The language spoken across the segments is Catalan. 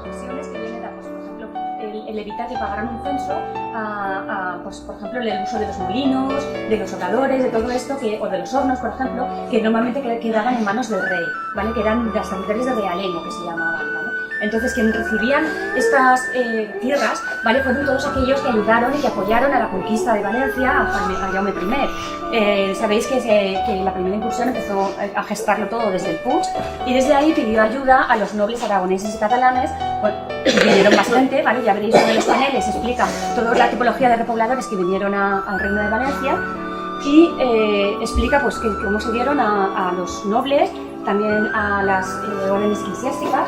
concesiones que vienen a, pues, por ejemplo, el evitar que pagaran un censo pues, por ejemplo, el uso de los molinos, de los obradores, de todo esto, o de los hornos, por ejemplo, que normalmente quedaban en manos del rey, ¿vale? Que eran las territorios de realengo, que se llamaban, ¿vale? Entonces, quienes recibían estas tierras, ¿vale? Fueron todos aquellos que ayudaron y que apoyaron a la conquista de Valencia a Jaume I. Sabéis que la primera incursión empezó a gestarlo todo desde el Puig y desde ahí pidió ayuda a los nobles aragoneses y catalanes. Bueno, vinieron bastante, ¿vale? Ya veréis en los paneles, explica toda la tipología de repobladores que vinieron al Reino de Valencia y explica pues, cómo se dieron a los nobles, también a las órdenes eclesiásticas,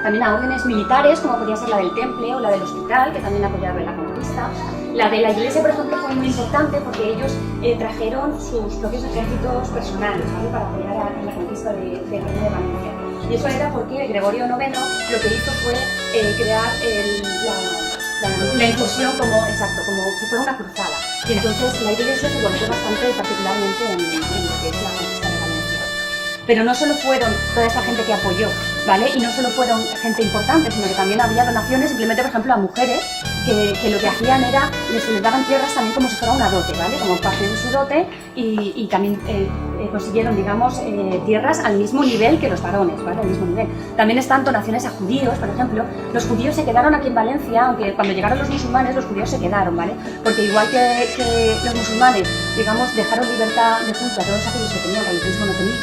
también a órdenes militares, como podría ser la del Temple o la del Hospital, que también apoyaron la conquista. La de la Iglesia, por ejemplo, fue muy importante porque ellos trajeron sus propios ejércitos personales, ¿vale? Para apoyar en la conquista del Reino de Valencia. Y eso era porque Gregorio IX lo que hizo fue crear la incursión como si fuera una cruzada. Y entonces la Iglesia se volvió bastante, particularmente en lo que es la conquista de Valencia. Pero no solo fueron toda esa gente que apoyó, ¿vale? Y no solo fueron gente importante, sino que también había donaciones, simplemente, por ejemplo, a mujeres que lo que hacían era, les daban tierras también como si fuera una dote, ¿vale? Como parte de su dote y también consiguieron, digamos, tierras al mismo nivel que los varones, ¿vale? Al mismo nivel. También están donaciones a judíos, por ejemplo. Los judíos se quedaron aquí en Valencia, aunque cuando llegaron los musulmanes, los judíos se quedaron, ¿vale? Porque igual que los musulmanes, digamos, dejaron libertad de culto a todos aquellos que tenían religiones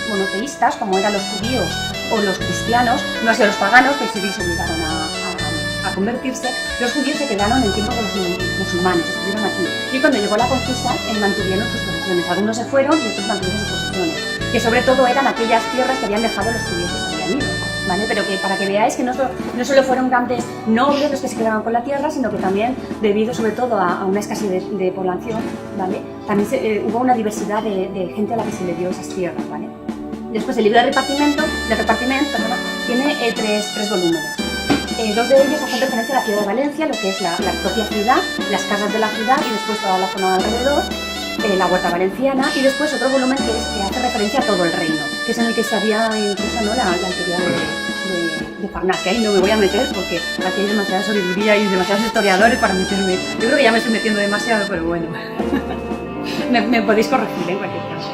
monoteístas, como eran los judíos o los cristianos, no así los paganos, que sí se obligaron a convertirse. Los judíos se quedaron en tiempo de los musulmanes, estuvieron aquí. Y cuando llegó la conquista, mantuvieron sus posesiones. Algunos se fueron y otros mantuvieron sus posesiones, que sobre todo eran aquellas tierras que habían dejado los judíos que se habían ido, ¿vale? Pero que para que veáis que no solo fueron grandes nobles los que se quedaban con la tierra, sino que también, debido sobre todo a una escasez de población, ¿vale? También hubo una diversidad de gente a la que se le dio esas tierras, ¿vale? Después el libro de repartimiento tiene tres volúmenes. Dos de ellos hacen referencia a la ciudad de Valencia, lo que es la propia ciudad, las casas de la ciudad y después toda la zona de alrededor, la huerta valenciana, y después otro volumen que hace referencia a todo el reino, que es en el que estaría incluso, ¿no? la alquería de Farnás, que ahí no me voy a meter porque aquí hay demasiada sabiduría y demasiados historiadores para meterme. Yo creo que ya me estoy metiendo demasiado, pero bueno, me podéis corregir en cualquier caso.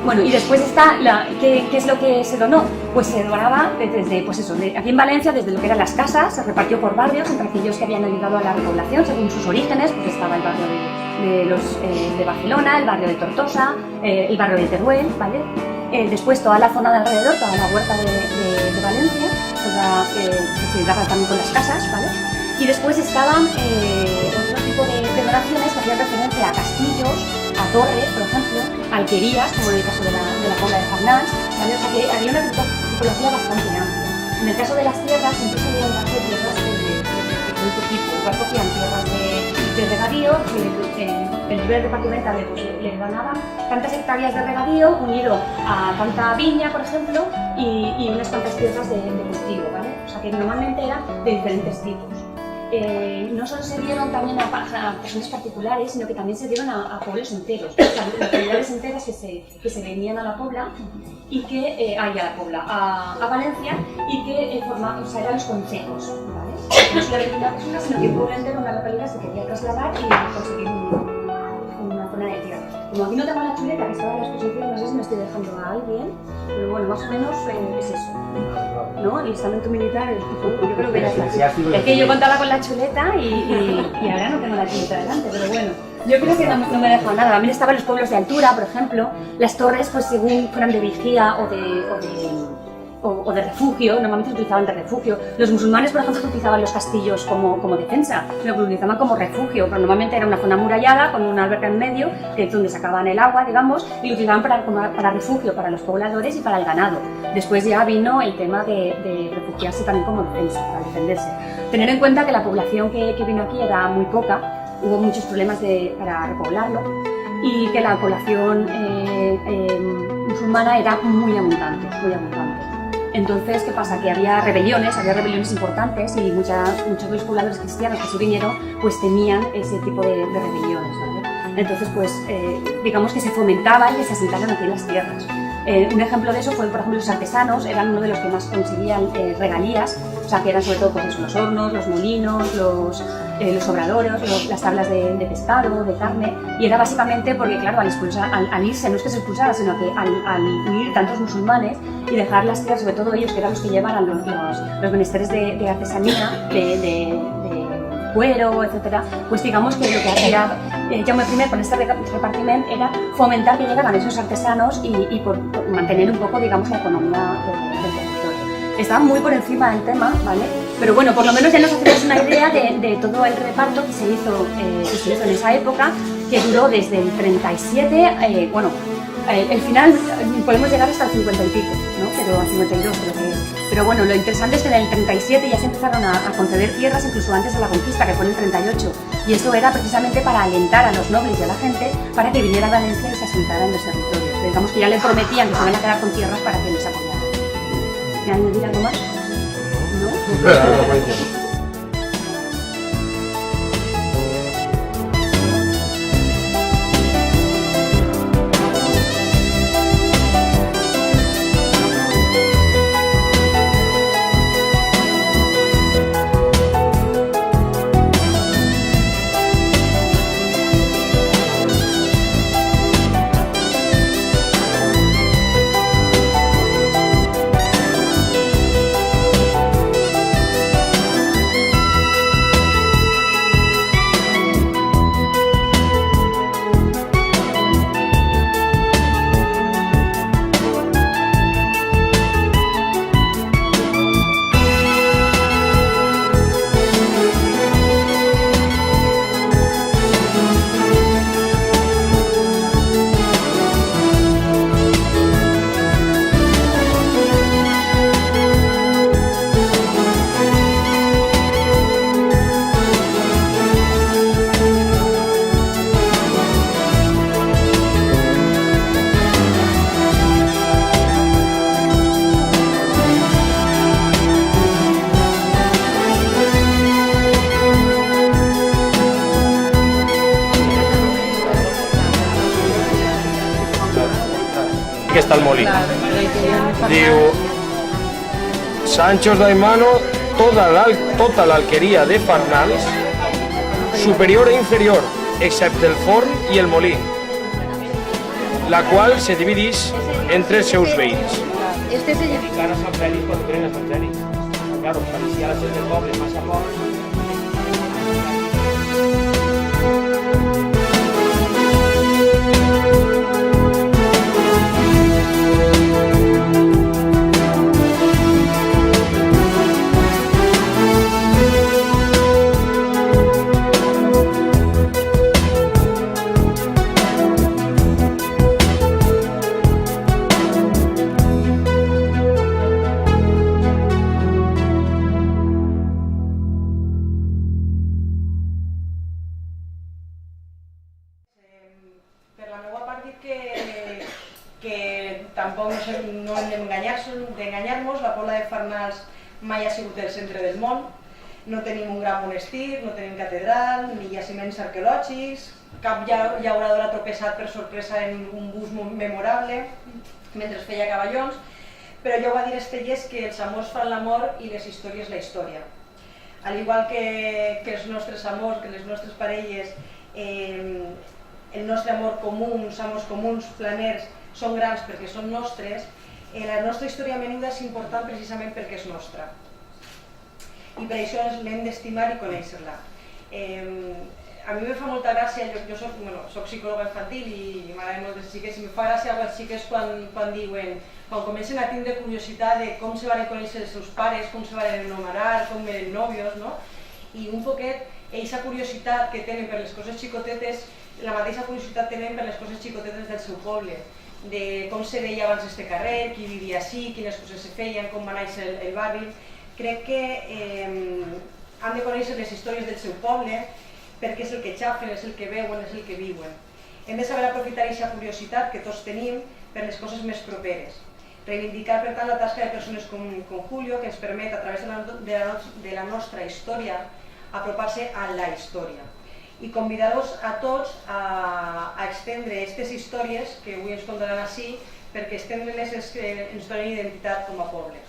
Bueno, y después está, ¿qué es lo que se donó? Pues se donaba desde, pues eso, aquí en Valencia, desde lo que eran las casas, se repartió por barrios, entre aquellos que habían ayudado a la repoblación según sus orígenes, pues estaba el barrio de Barcelona, el barrio de Tortosa, el barrio de Teruel, ¿vale? Después toda la zona de alrededor, toda la huerta de Valencia, que se daba también con las casas, ¿vale? Y después estaban otro tipo de donaciones que hacían referencia a castillos, a torres, por ejemplo, alquerías, como en el caso de la Pobla de Farnás, ¿vale? O sea que había una tipología bastante amplia. En el caso de las tierras, siempre se dieron darse tierras de diferente tipo. Igual cogían tierras de regadío, el nivel departamental le ganaban tantas hectáreas de regadío unido a tanta viña, por ejemplo, y unas cuantas tierras de cultivo, ¿vale? O sea que normalmente eran de diferentes tipos. No solo se dieron también a personas particulares, sino que también se dieron a pueblos enteros, a localidades enteras que se venían a la Pobla y que a Valencia y que formaban, o sea, eran los concejos, ¿vale? No solo había una persona, sino que el pueblo entero, una localidad, se quería trasladar y conseguir una zona de tierra. Como aquí no tengo la chuleta que estaba en la exposición, no sé si me estoy dejando a alguien, pero bueno, más o menos es eso, ¿no? El estamento militar, yo creo que ya está. Es que yo contaba con la chuleta y ahora no tengo la chuleta delante, pero bueno, yo creo que no me he dejado nada. También estaban los pueblos de altura, por ejemplo, las torres, pues según fueran de vigía o de refugio, normalmente se utilizaban de refugio. Los musulmanes, por ejemplo, utilizaban los castillos como defensa, lo utilizaban como refugio, pero normalmente era una zona amurallada con una alberca en medio, que es donde sacaban el agua, digamos, y lo utilizaban para refugio, para los pobladores y para el ganado. Después ya vino el tema de refugiarse también como defensa, para defenderse. Tener en cuenta que la población que vino aquí era muy poca, hubo muchos problemas para repoblarlo, y que la población musulmana era muy abundante, muy abundante. Entonces, ¿qué pasa? Que había rebeliones importantes y muchos de los pobladores cristianos que se vinieron pues temían ese tipo de rebeliones, ¿vale? Entonces, pues digamos que se fomentaba el que se asentaran aquí en las tierras. Un ejemplo de eso fue, por ejemplo, los artesanos, eran uno de los que más conseguían regalías, o sea, que eran sobre todo pues, eso, los hornos, los molinos, los obradores, las tablas de pescado, de carne, y era básicamente porque, claro, al irse, no es que se expulsara, sino que al huir tantos musulmanes y dejar las tierras, sobre todo ellos, que eran los que llevaran los menesteres de artesanía, de cuero, etcétera, pues digamos que lo que hacía Jaume I con este repartimiento era fomentar que llegaran esos artesanos y por mantener un poco, digamos, la economía del territorio. Estaba muy por encima del tema, ¿vale? Pero bueno, por lo menos ya nos hacemos una idea de todo el reparto que se hizo en esa época, que duró desde el 37, bueno, el final podemos llegar hasta el 50 y pico, ¿no? Pero al 52 creo que es. Pero bueno, lo interesante es que en el 37 ya se empezaron a conceder tierras incluso antes de la conquista, que fue en el 38. Y eso era precisamente para alentar a los nobles y a la gente para que viniera a Valencia y se asentara en los territorios. Pero digamos que ya le prometían que se iban a quedar con tierras para que les apoyaran. ¿Me añadir algo más? ¿No? Està el molí. Diu, Sanchos d'Aimano, tota l'alqueria de Farnals, superior e inferior, excepte el forn i el molí, la qual se divideix entre els seus veïns. Este es el... Claro, Sant Fèlix, quan creen a Sant Fèlix. Claro, parecía la gent del poble, massa poc. Tampoc no hem d'enganyar-nos, la Pobla de Farnals mai ha sigut el centre del món, no tenim un gran monestir, no tenim catedral, ni jaciments arqueològics, cap llaurador ha tropeçat per sorpresa en un bus memorable mentre feia cavallons, però jo ho va dir Estellés que els amors fan l'amor i les històries la història. Al igual que els nostres amors, que les nostres parelles, el nostre amor comú, uns amors comuns, planers, són grans perquè són nostres, la nostra història menuda és important precisament perquè és nostra. I per això l'hem d'estimar i conèixer-la. A mi me fa molta gràcia, jo soc psicòloga infantil i m'agrada molt les xiques, i me fa gràcia a les xiques quan diuen, quan comencen a tindre curiositat de com se van conèixer els seus pares, com se van enamorar, com eren nòvios, no? I un poquet, aquesta curiositat que tenen per les coses xicotetes, la mateixa curiositat tenen per les coses xicotetes del seu poble, de com se veia abans este carrer, qui vivia així, quines coses se feien, com va néixer el barri. Crec que han de conèixer les històries del seu poble perquè és el que xafen, és el que veuen, és el que viuen. Hem de saber aprofitar aquesta curiositat que tots tenim per les coses més properes. Reivindicar, per tant, la tasca de persones com Julio, que ens permet, a través de la nostra història, apropar-se a la història. I convidar-los a tots a estendre aquestes històries que avui ens contaran així perquè estem més ens donen identitat com a poble.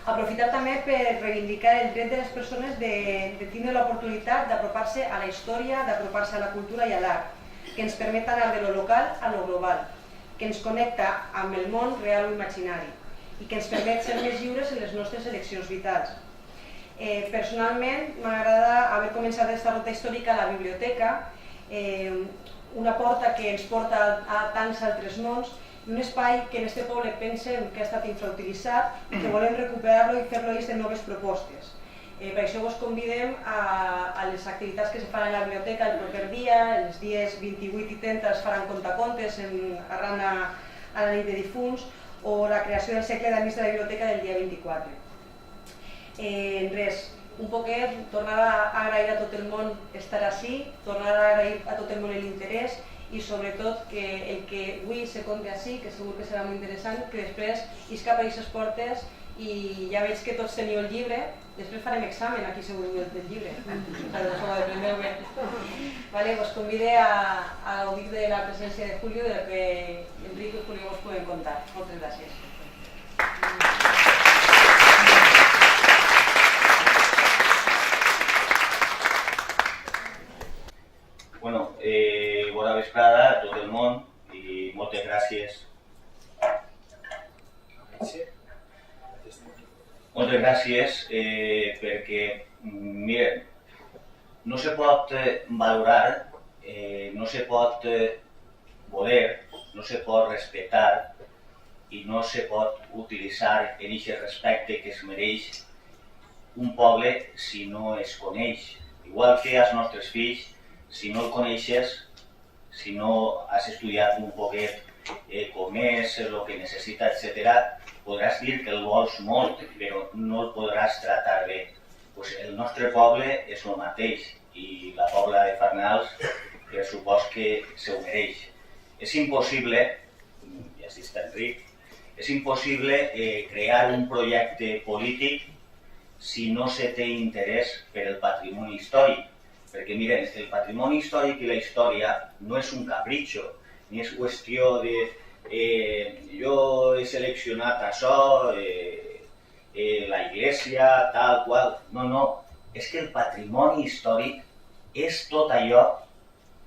Aprofitar també per reivindicar el dret de les persones de tindre l'oportunitat d'apropar-se a la història, d'apropar-se a la cultura i a l'art, que ens permet anar de lo local a lo global, que ens connecta amb el món real o imaginari i que ens permet ser més lliures en les nostres eleccions vitals. Personalment, m'agrada haver començat aquesta ruta històrica a la biblioteca, una porta que ens porta a tants altres mons, un espai que en este poble pensem que ha estat infrautilitzat i que volem recuperar-lo i fer-lo de noves propostes. Per això vos convidem a les activitats que se fan a la biblioteca el proper dia, els dies 28 i 30 es faran contacontes arran a la nit de difunts o la creació del segle d'amics de la biblioteca del dia 24. Res, un poquet, tornar a agrair a tot el món estar ací, tornar a agrair a tot el món l'interès i sobretot que el que avui se conti ací, que segur que serà molt interessant, que després isca per aquestes portes i ja veig que tots teniu el llibre, després farem examen aquí segur del llibre, Vos convide a gaudir de la presència de Julio, de que Enrique i Julio vos poden contar. Moltes gràcies. Bueno, bona vesprada a tot el món i moltes gràcies. Moltes gràcies perquè, miren, no se pot valorar, no se pot voler, no se pot respectar i no se pot utilitzar en aquest respecte que es mereix un poble si no es coneix. Igual que als nostres fills, si no el coneixes, si no has estudiat un poquet com és, el que necessita, etc., podràs dir que el vols molt, però no el podràs tratar bé. El nostre poble és el mateix i la Pobla de Farnals pressuposo que se ho mereix. És impossible, ja has dit Enric, és impossible crear un projecte polític si no se té interès per el patrimoni històric. Perquè, miren, el patrimoni històric i la història no és un capritxo, ni és qüestió de jo he seleccionat això, la iglesia, tal qual. No, no, és que el patrimoni històric és tot allò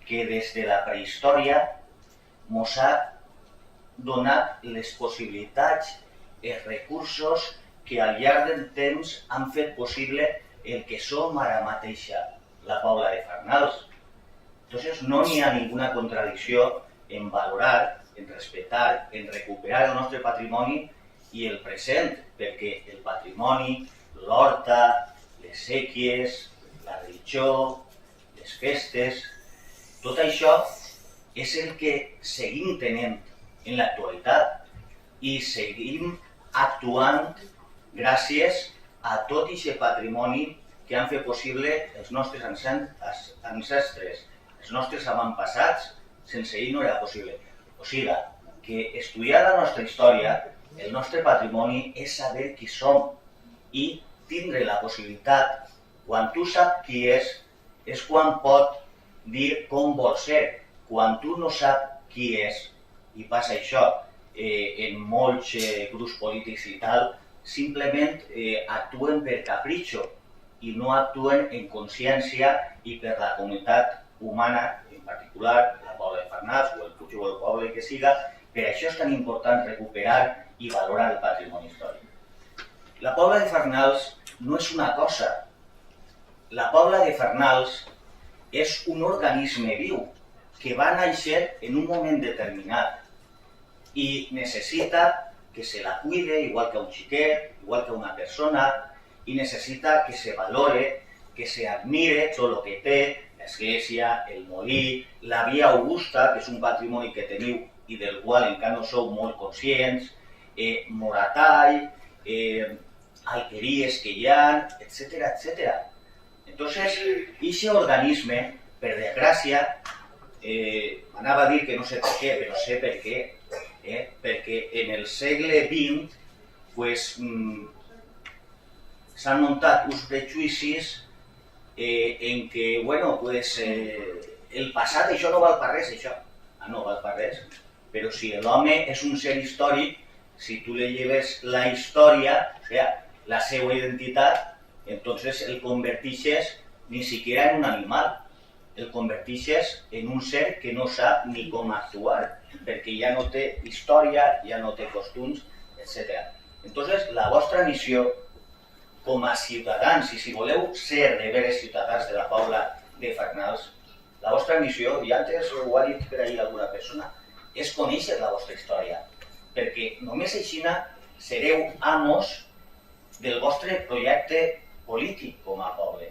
que des de la prehistòria mos ha donat les possibilitats, els recursos que al llarg del temps han fet possible el que som ara mateixa, la Pobla de Farnals. Entonces no n'hi ha ninguna contradicció en valorar, en respetar, en recuperar el nostre patrimoni i el present, perquè el patrimoni, l'horta, les séquies, la religió, les festes, tot això és el que seguim tenint en l'actualitat i seguim actuant gràcies a tot aquest patrimoni que han fet possible els nostres ancestres, els nostres avantpassats, sense ell no era possible. O sigui, que estudiar la nostra història, el nostre patrimoni, és saber qui som i tindre la possibilitat, quan tu saps qui és quan pot dir com vol ser. Quan tu no saps qui és, i passa això en molts grups polítics i tal, simplement actuen per capritxo i no actuen en consciència i per la comunitat humana, en particular la Pobla de Farnals o el qualsevol poble que siga. Per això és tan important recuperar i valorar el patrimoni històric. La Pobla de Farnals no és una cosa. La Pobla de Farnals és un organisme viu que va néixer en un moment determinat i necessita que se la cuide igual que un xiquet, igual que una persona, i necessita que se valore, que se admire tot el que té, l'església, el molí, la Via Augusta, que és un patrimoni que teniu i del qual encara no sou molt conscients, Moratall, alqueries que hi ha, etc. Entonces, aquest organisme, per desgràcia, anava a dir que no sé per què, però sé per què, perquè en el segle XX s'han muntat uns prejudicis en què, el passat això no val per res, això. No val per res. Pero si el home és un ser històric, si tu le lleves la història, o sea, la seva identitat, entonces el convertixes ni siquiera en un animal, el convertixes en un ser que no sap ni com actuar, perquè ja no té història, ja no té costums, etc. Entonces, la vostra missió com a ciutadans, i si voleu ser de veres ciutadans de la Pobla de Farnals, la vostra missió, i antes ho ha dit per ahir alguna persona, és conèixer la vostra història, perquè només així sereu amos del vostre projecte polític com a poble.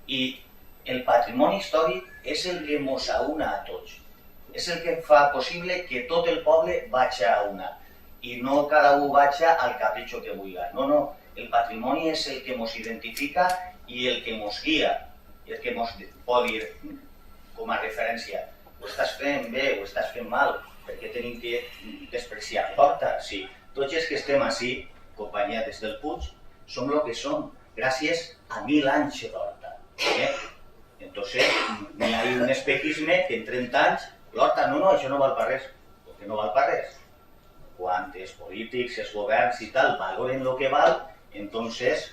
I el patrimoni històric és el que mos aúna a tots, és el que fa possible que tot el poble vagi a una, i no cada un vagi al capritxo que vulgui. No, el patrimoni és el que mos identifica i el que mos guia, i el que mos pot dir com a referència. Ho estàs fent bé, ho estàs fent mal, perquè tenim que despreciar l'horta. Sí, tots els que estem ací, companyia des del Puig, som el que som, gràcies a 1000 anys d'horta. Entonces, n'hi ha un espejisme que en 30 anys, l'horta, no, això no val per res. ¿Por qué no val per res? Quan els polítics, els governs i tal valoren el que val, entonces...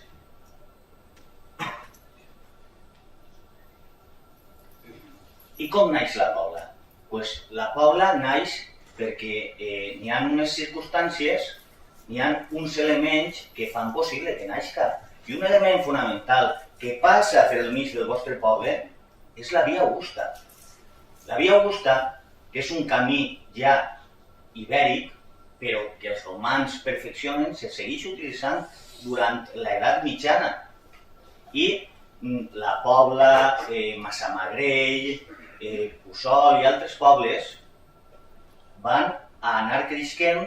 I com naix la Pobla? Pues la Pobla naix perquè n'hi ha unes circumstàncies, n'hi ha uns elements que fan possible que naixca. I un element fonamental que passa per el mig del vostre poble és la Via Augusta. La Via Augusta, que és un camí ja ibèric, però que els romans perfeccionen, se segueix utilitzant durant l'edat mitjana. I la Pobla, Massamagrell, Puçol i altres pobles van a anar creixent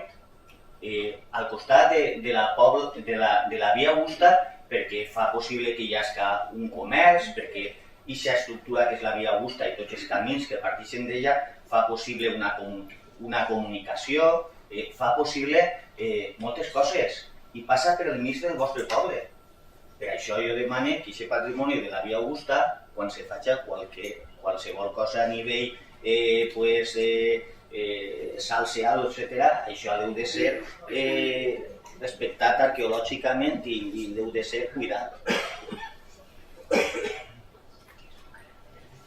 al costat de la Via Augusta perquè fa possible que hi hagi un comerç, perquè aquesta estructura que és la Via Augusta i tots els camins que parteixen d'ella fa possible una comunicació, fa possible moltes coses i passa per el mig del vostre poble. Per això jo demano que aquest patrimoni de la Via Augusta, quan se faci qualsevol cosa a nivell salseado, etc., això deu de ser respectat arqueològicament i deu de ser cuidat.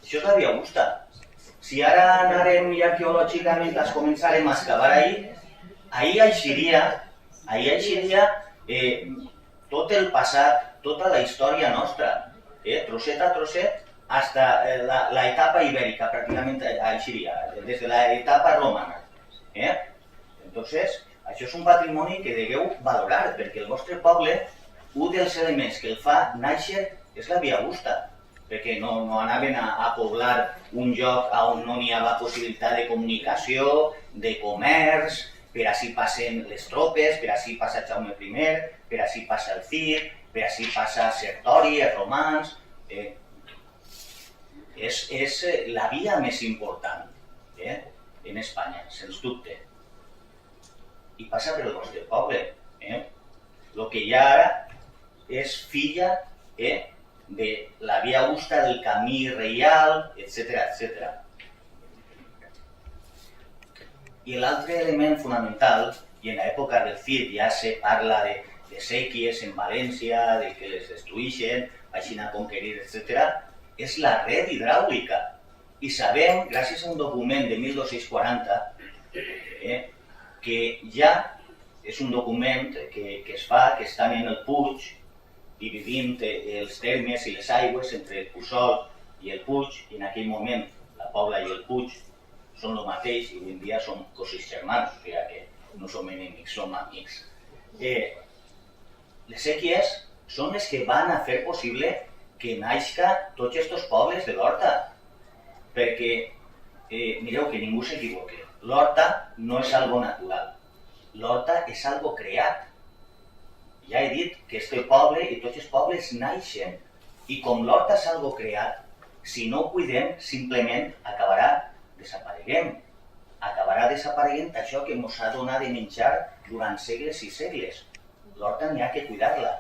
Això és la Via Augusta. Si ara anarem i arqueològicament es començarem a excavar ahir eixiria tot el passat, tota la història nostra, trosset a trosset, hasta l'etapa ibèrica, pràcticament eixiria, des de l'etapa romana. Entonces, això és un patrimoni que degueu valorar, perquè el vostre poble, un dels elements que el fa néixer és la Via Augusta, perquè no anaven a poblar un lloc on no n'hi havia possibilitat de comunicació, de comerç, per així passen les tropes, per així passa Jaume I, per així passa el Cid, per així passa Sertori, els romans... És la via més important en Espanya, sens dubte. I passa per el vostre poble. El que hi ha ara és filla de la Via Augusta, del camí reial, etc. I l'altre element fonamental, i en l'època del Cid ja se parla de sèquies en València, de que les destruïxen, així a conquerir, etc., és la red hidràulica. I sabem, gràcies a un document de 1240, que ja és un document que es fa, que estan en el Puig, dividint els termes i les aigües entre el Puçol i el Puig, i en aquell moment la Pobla i el Puig són el mateix, i avui en dia són cosins germans, o sigui que no som enemics, som amics. Les sèquies són les que van a fer possible que naixca tots aquests pobles de l'Horta. Perquè, mireu, que ningú s'equivoque, l'Horta no és algo natural, l'Horta és algo creat. Ja he dit que este poble i tots els pobles naixen, i com l'Horta és algo creat, si no ho cuidem, simplement acabarà desapareguent. Acabarà desapareguent això que ens ha donat de menjar durant segles i segles. L'Horta n'hi ha que cuidar-la.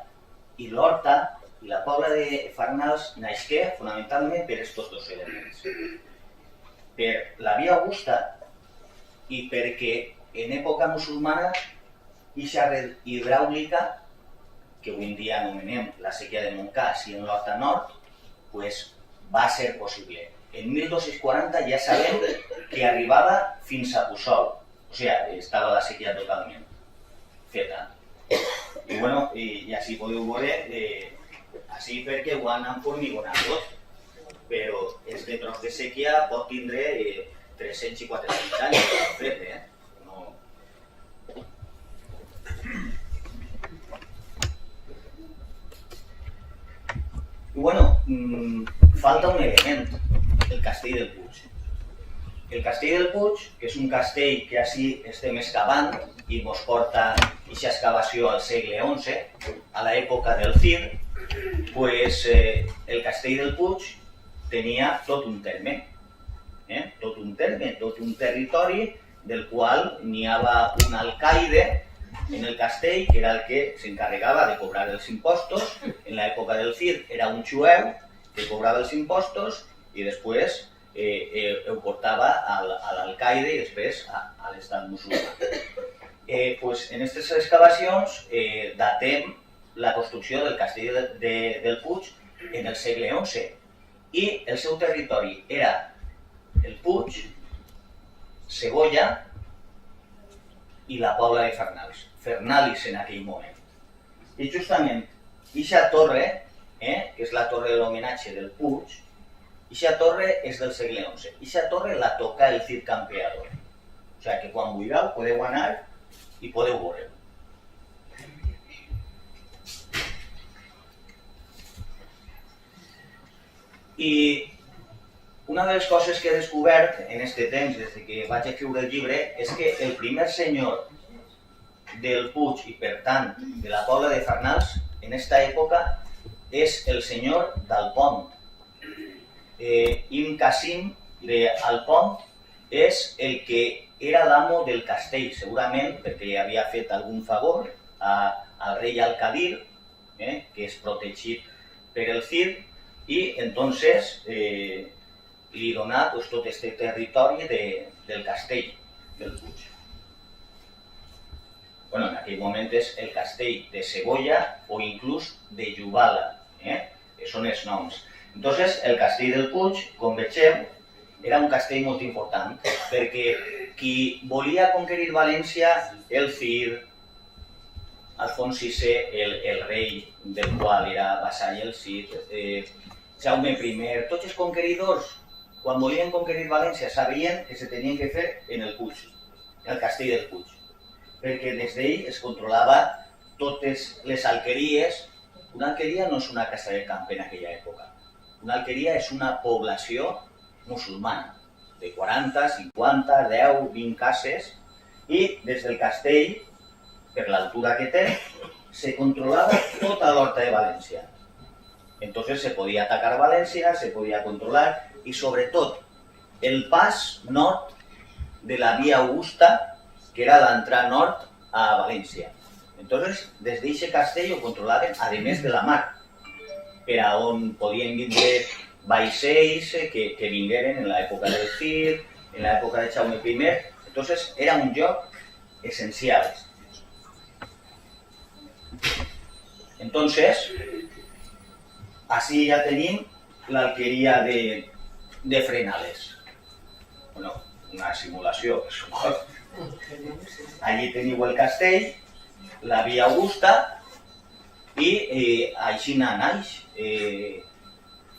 I l'Horta i la Pobla de Farnals naixqué fonamentalment per aquests dos elements. Per la Via Augusta i perquè en època musulmana ixa red hidràulica, que avui en dia anomenem la sèquia de Montcàs i en l'Horta Nord, pues, va ser possible. En 1240 ja sabem que arribava fins a Puçol, o sigui, estava la sèquia totalment feta. I bueno, i així podeu veure, així perquè ho han enformigonat tot, però este tros de sèquia pot tindre 300 i 400 anys fet, no. I bueno, falta un element, el Castell del Puig. El Castell del Puig, que és un castell que així estem excavant i ens porta aquesta excavació al segle XI, a l'època del Cid, pues, el Castell del Puig tenia tot un terme, tot un territori del qual n'hi havia un alcaide en el castell, que era el que s'encarregava de cobrar els impostos. En l'època del Cid era un jueu que cobrava els impostos i després ho portava a l'alcaide i després a l'estat musulmà. Pues, en aquestes excavacions datem la construcció del castell del Puig en el segle XI i el seu territori era el Puig, Sebolla i la Pobla de Fernals, Fernalis en aquell moment. I justament, aquesta torre, que és la torre de l'homenatge del Puig, aquesta torre és del segle XI. Aquesta torre la toca el Cid Campeador. O sigui que quan vulgueu podeu anar i podeu veure. I una de les coses que he descobert en aquest temps, des que vaig escriure el llibre, és que el primer senyor del Puig i, per tant, de la Pobla de Fernals, en aquesta època, és el senyor d'Alpont. Ibn Qasim d'Alpont és el que era l'amo del castell, segurament perquè havia fet algun favor al rei Al-Qadir, que és protegit per el Cid, i entonces li donà tot aquest territori del castell del Puig. Bueno, en aquell moment és el castell de Sebolla o inclús de Jubala, són els noms. Entonces, el castell del Puig, com vegeu, era un castell molt important, perquè qui volia conquerir València, el Cid, Alfons VI, el rei del qual era vassall el Cid, Jaume I, tots els conqueridors, quan volien conquerir València, sabien que se tenien que fer en el Puig, en el castell del Puig, perquè des d'ell es controlava totes les alqueries. Una alqueria no és una casa de camp en aquella època. Una alqueria és una població musulmana, de 40, 50, 10, 20 cases, i des del castell, per l'altura que té, se controlava tota l'horta de València. Entonces se podía atacar Valencia, se podía controlar y sobre todo el pas nord de la vía Augusta, que era la entrada nord a València. Entonces, des d'aquest castell ho controlaven, a més de la mar, per a on podien vindre vaixells que vingueren en l'època del Cid, en l'època de Jaume I. Entonces, era un lloc essencial. Entonces, així ja tenim l'alqueria de Frenales. Bueno, una simulació, per suposo. Allí teniu el castell, la via Augusta, i així naix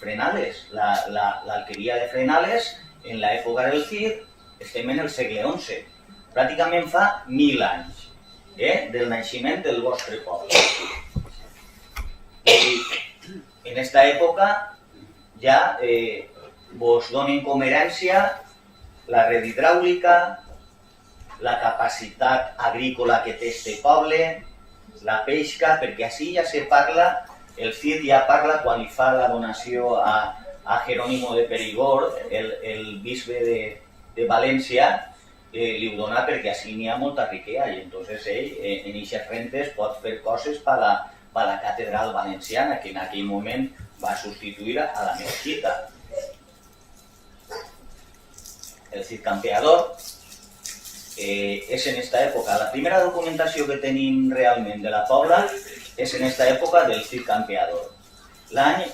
Frenales. L'alqueria de Frenales, en l'època del Cid, estem en el segle XI. Pràcticament fa 1000 anys del naixement del vostre poble. I en aquesta època ja vos donen com herència la red hidràulica, la capacitat agrícola que té este poble, la pesca, perquè així ja se parla, el Cid ja parla quan li fa la donació a Jerónimo de Perigord, el bisbe de València, li ho dona perquè així n'hi ha molta riquesa i entonces ell en aquestes rentes pot fer coses per a la catedral valenciana, que en aquell moment va substituir a la mesquita. El Cid Campeador és en esta època. La primera documentació que tenim realment de la Pobla és en esta època del Cid Campeador, l'any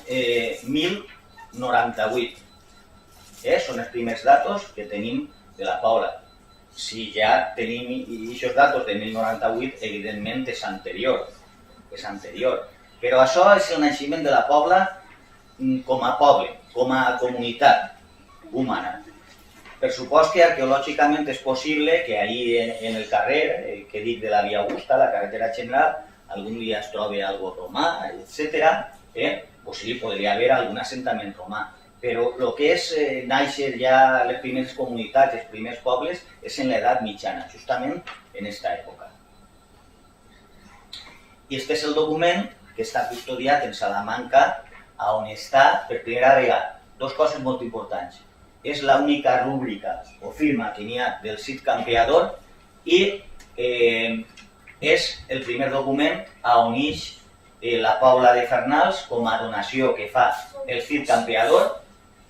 1098. Són els primers datos que tenim de la Pobla. Si ja tenim aquests datos de 1098, evidentment és anterior. Però això és el naixement de la Pobla com a poble, com a comunitat humana. Per supost que arqueològicament és possible que ahí en el carrer, que dic de la Via Augusta, la carretera general, algun dia es trobi algo romà, etc. Pues sí, podria haver algun assentament romà. Però el que és néixer ja les primeres comunitats, els primers pobles, és en l'edat mitjana, justament en aquesta època. I este és el document que està custodiat en Salamanca, on està per primera vegada. Dos coses molt importants. És l'única rúbrica o firma que n'hi ha del Cid Campeador i és el primer document on ix la Pobla de Fernals com a donació que fa el Cid Campeador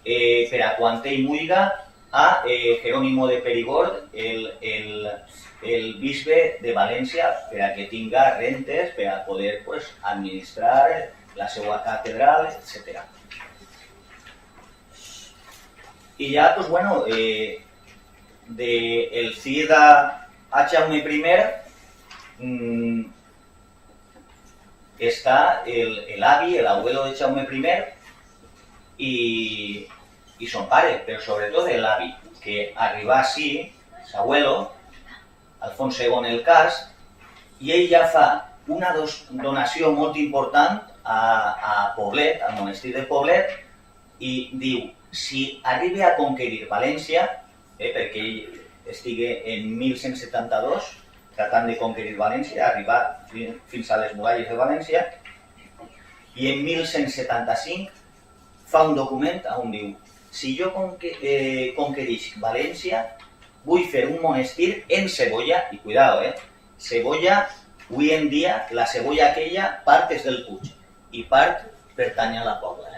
per a quan ell muiga a Jerónimo de Perigord, el bisbe de València, per a que tinga rentes per a poder administrar la seva catedral, etc. I ja, doncs, bueno, del Cid a Jaume I està l'avi, l'abuelo de Jaume I i son pare, però sobretot l'avi, que arriba així, l'abuelo, Alfons II el Cas, i ell ja fa una donació molt important a Poblet, al monestir de Poblet, i diu, si arriba a conquerir València, perquè ell estigui en 1172 tratant de conquerir València, arribar fins a les muralles de València, i en 1175 fa un document on diu, si jo conquerix València, vull fer un monestir en Cebolla, i cuidado, Cebolla, avui en dia, la Cebolla aquella, part és del Puig, i part pertany a la Pobla,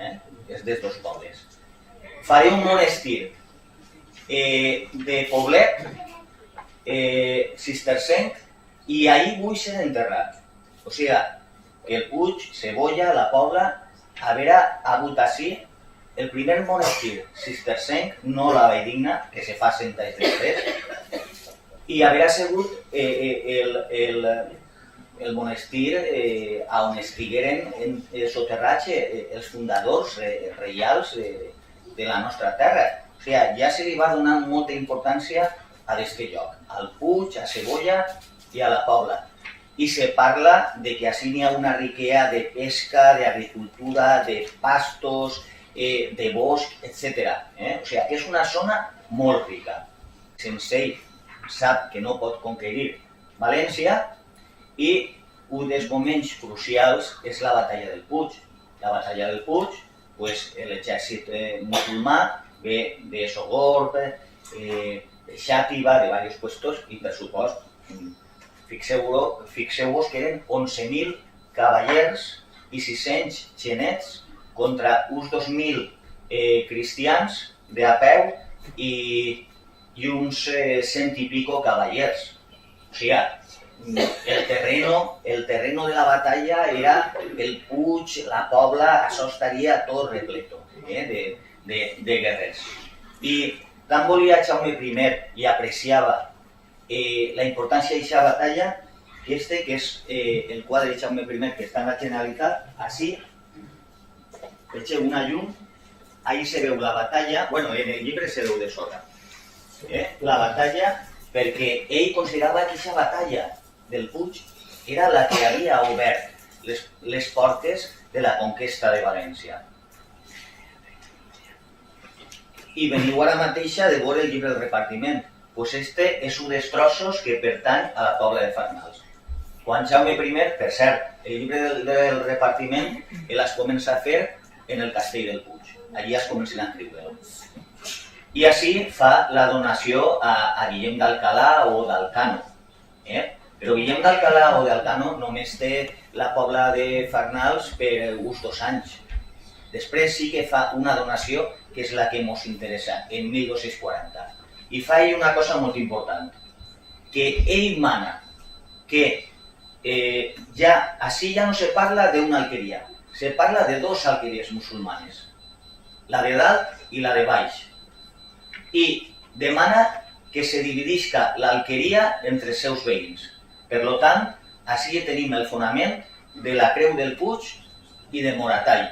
és dels dos pobles. Faré un monestir de Poblet, cistercenc, i ahí vull ser enterrat. O sigui, que el Puig, Cebolla, la Pobla, haver hagut així el primer monestir cistercenc, no la Valldigna, que se fa 100 anys després, i haver sigut el monestir on estigueren soterrats els fundadors reials de la nostra terra. O sigui, ja se li va donar molta importància a aquest lloc, al Puig, a Cebolla i a la Pobla. I se parla de que així n'hi ha una riquesa de pesca, d'agricultura, de pastos, de bosc, etc. O sigui, és una zona molt rica. Sense ell sap que no pot conquerir València i un dels moments crucials és la batalla del Puig. La batalla del Puig, l'exèrcit musulmà ve de Sogorb, de Xàtiva, de diversos puestos, i per supost, fixeu-vos que eren 11.000 cavallers i 600 genets contra uns 2.000 cristians de a peu i uns 100 i pico cavallers. O sigui, el terreno de la batalla era el Puig, la Pobla, això estaria tot repleto de guerrers. I tant volia Jaume I i apreciava la importància d'aquesta batalla, que és el quadre de Jaume I que està en la Generalitat, així, vegeu una llum, ahí se veu la batalla, bueno, en el llibre se veu de sota, la batalla, perquè ell considerava que aquesta batalla del Puig era la que havia obert les portes de la conquesta de València. I veniu ara mateixa de veure el llibre del repartiment. Doncs este és un dels trossos que pertany a la Pobla de Fernals. Quan Jaume I, per cert, el llibre del repartiment es comença a fer en el castell del Puig. Allí es comencen a escriure-ho. I així fa la donació a Guillem d'Alcalà o d'Alcano. Però Guillem d'Alcalà o d'Alcano només té la Pobla de Fernals per uns 2 anys. Després sí que fa una donació que és la que ens interessa, en 1240. I fa ell una cosa molt important. que ell mana, que así ya no se parla de una alquería, se parla de dos alquerías musulmanes, la de dalt i la de baix, i demana que se dividisca l'alqueria entre els seus veïns. Per tant, així tenim el fonament de la Creu del Puig i de Moratall.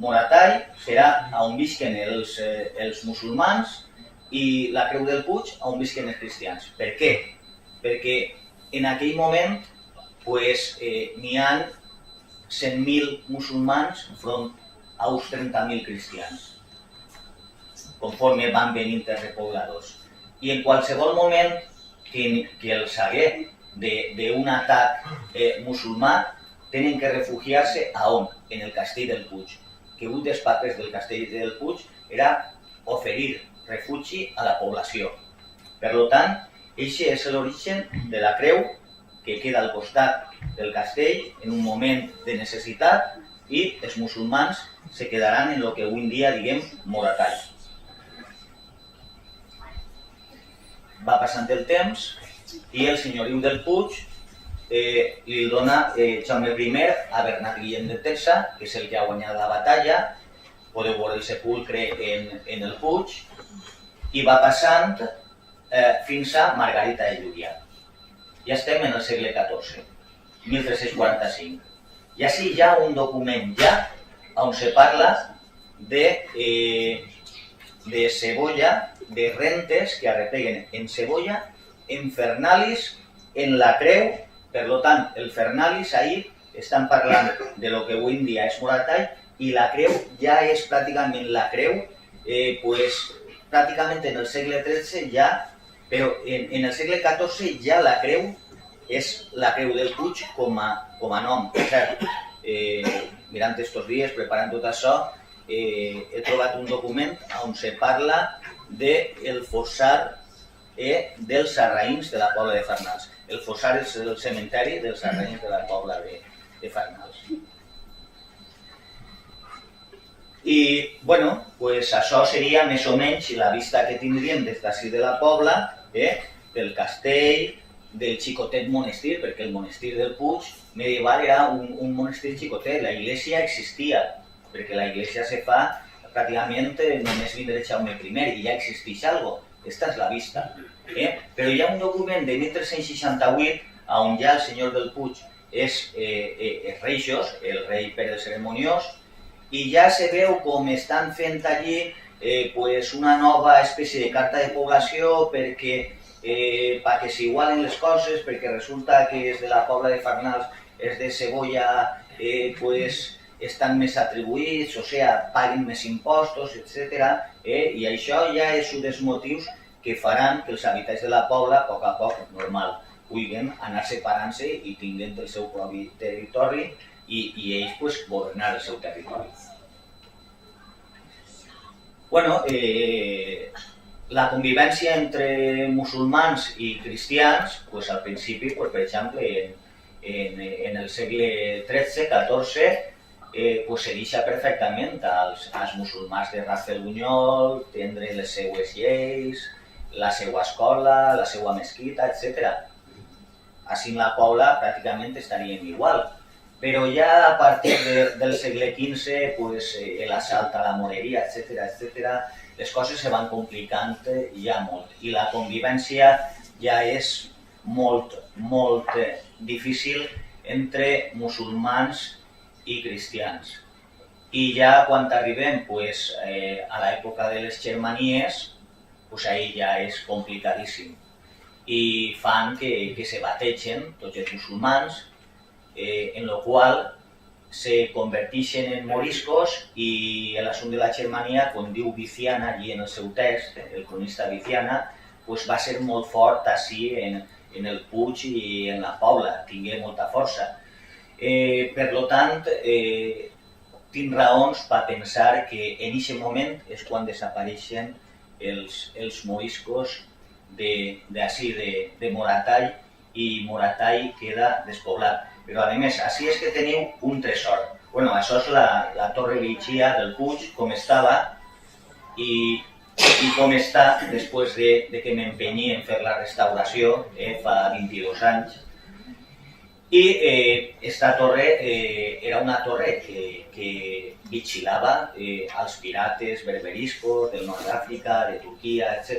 Moratall serà on visquen els musulmans i la Creu del Puig on visquen els cristians. Per què? Perquè en aquell moment n'hi ha 100.000 musulmans front a uns 30.000 cristians, conforme van venint els repobladors. I en qualsevol moment que els hagué d'un atac musulmà, tenen que refugiar-se a on? En el Castell del Puig. Que un dels papers del Castell del Puig era oferir refugi a la població. Per tant, aquest és l'origen de la creu que queda al costat del castell en un moment de necessitat i els musulmans se quedaran en el que avui en dia diguem Moratall. Va passant el temps i el senyoriu del Puig li dona Jaume I a Bernat Guillem de Tessa, que és el que ha guanyat la batalla. Podeu veure el sepulcre en el Puig, i va passant fins a Margarita de Llúria. Ja estem en el segle XIV, 1345. I així hi ha un document on se parla de cebolla, de rentes que arrepleguen en cebolla, en fernalis, en la creu. Per tant, el fernalis ahir estan parlant de lo que avui en dia és Moratall, i la creu ja és pràcticament la creu, pràcticament en el segle XIII ja, però en el segle XIV ja la creu és la Creu del Puig com a nom. Per cert, mirant aquests dies, preparant tot això, he trobat un document on se parla del fossar dels sarraïns de la Pobla de Farnals. El fossar és el cementeri dels sarraïns de la Pobla de Farnals. I, bueno, això seria més o menys la vista que tindríem des d'ací de la Pobla, del castell, del xicotet monestir, perquè el monestir del Puig medieval era un monestir xicotet, la iglesia existia, perquè la iglesia se fa pràcticament només vindre Jaume I i ja existeix algo. Aquesta és la vista. Però hi ha un document de 1368 on ja el senyor del Puig és Reixos, el rei Pere el Ceremoniós, i ja se veu com estan fent allí una nova espècie de carta de població perquè s'igualen les coses, perquè resulta que és de la Pobla de Farnals, és de Cebolla, estan més atribuïts, o sigui, paguen més impostos, etc. I això ja és un dels motius que faran que els habitants de la Pobla, a poc, normal, puguin anar separant-se i tinguin el seu propi territori i ells governar el seu territori. Bueno, la convivència entre musulmans i cristians, al principi, per exemple, en el segle XIII-XIV, se deixa perfectament als musulmans de ras del bunyol, tindre les seues lleis, la seva escola, la seva mesquita, etc. Així en la Pobla pràcticament estaríem igual. Però ja a partir del segle XV, l'assalt a la moreria, etc., les coses se van complicant ja molt. I la convivència ja és molt difícil entre musulmans i cristians. I ja quan arribem a l'època de les Germanies, ahí ja és complicadíssim. I fan que se bategen tots els musulmans, en el qual se converteixen en moriscos, i l'assumpte de la Germania, com diu Viciana allí en el seu text, el cronista Viciana, va ser molt fort així en el Puig i en la Pobla, tingué molta força. Per tant, tinc raons per pensar que en aquest moment és quan desapareixen els moriscos d'ací, de Moratall, i Moratall queda despoblat. Però a més, així és que teniu un tresor. Això és la torre Vitxia del Puig, com estava, i i com està després de que m'empenyi en fer la restauració fa 22 anys. I esta torre era una torre que vigilava als pirates berberiscos del nord d'Àfrica, de Turquia, etc.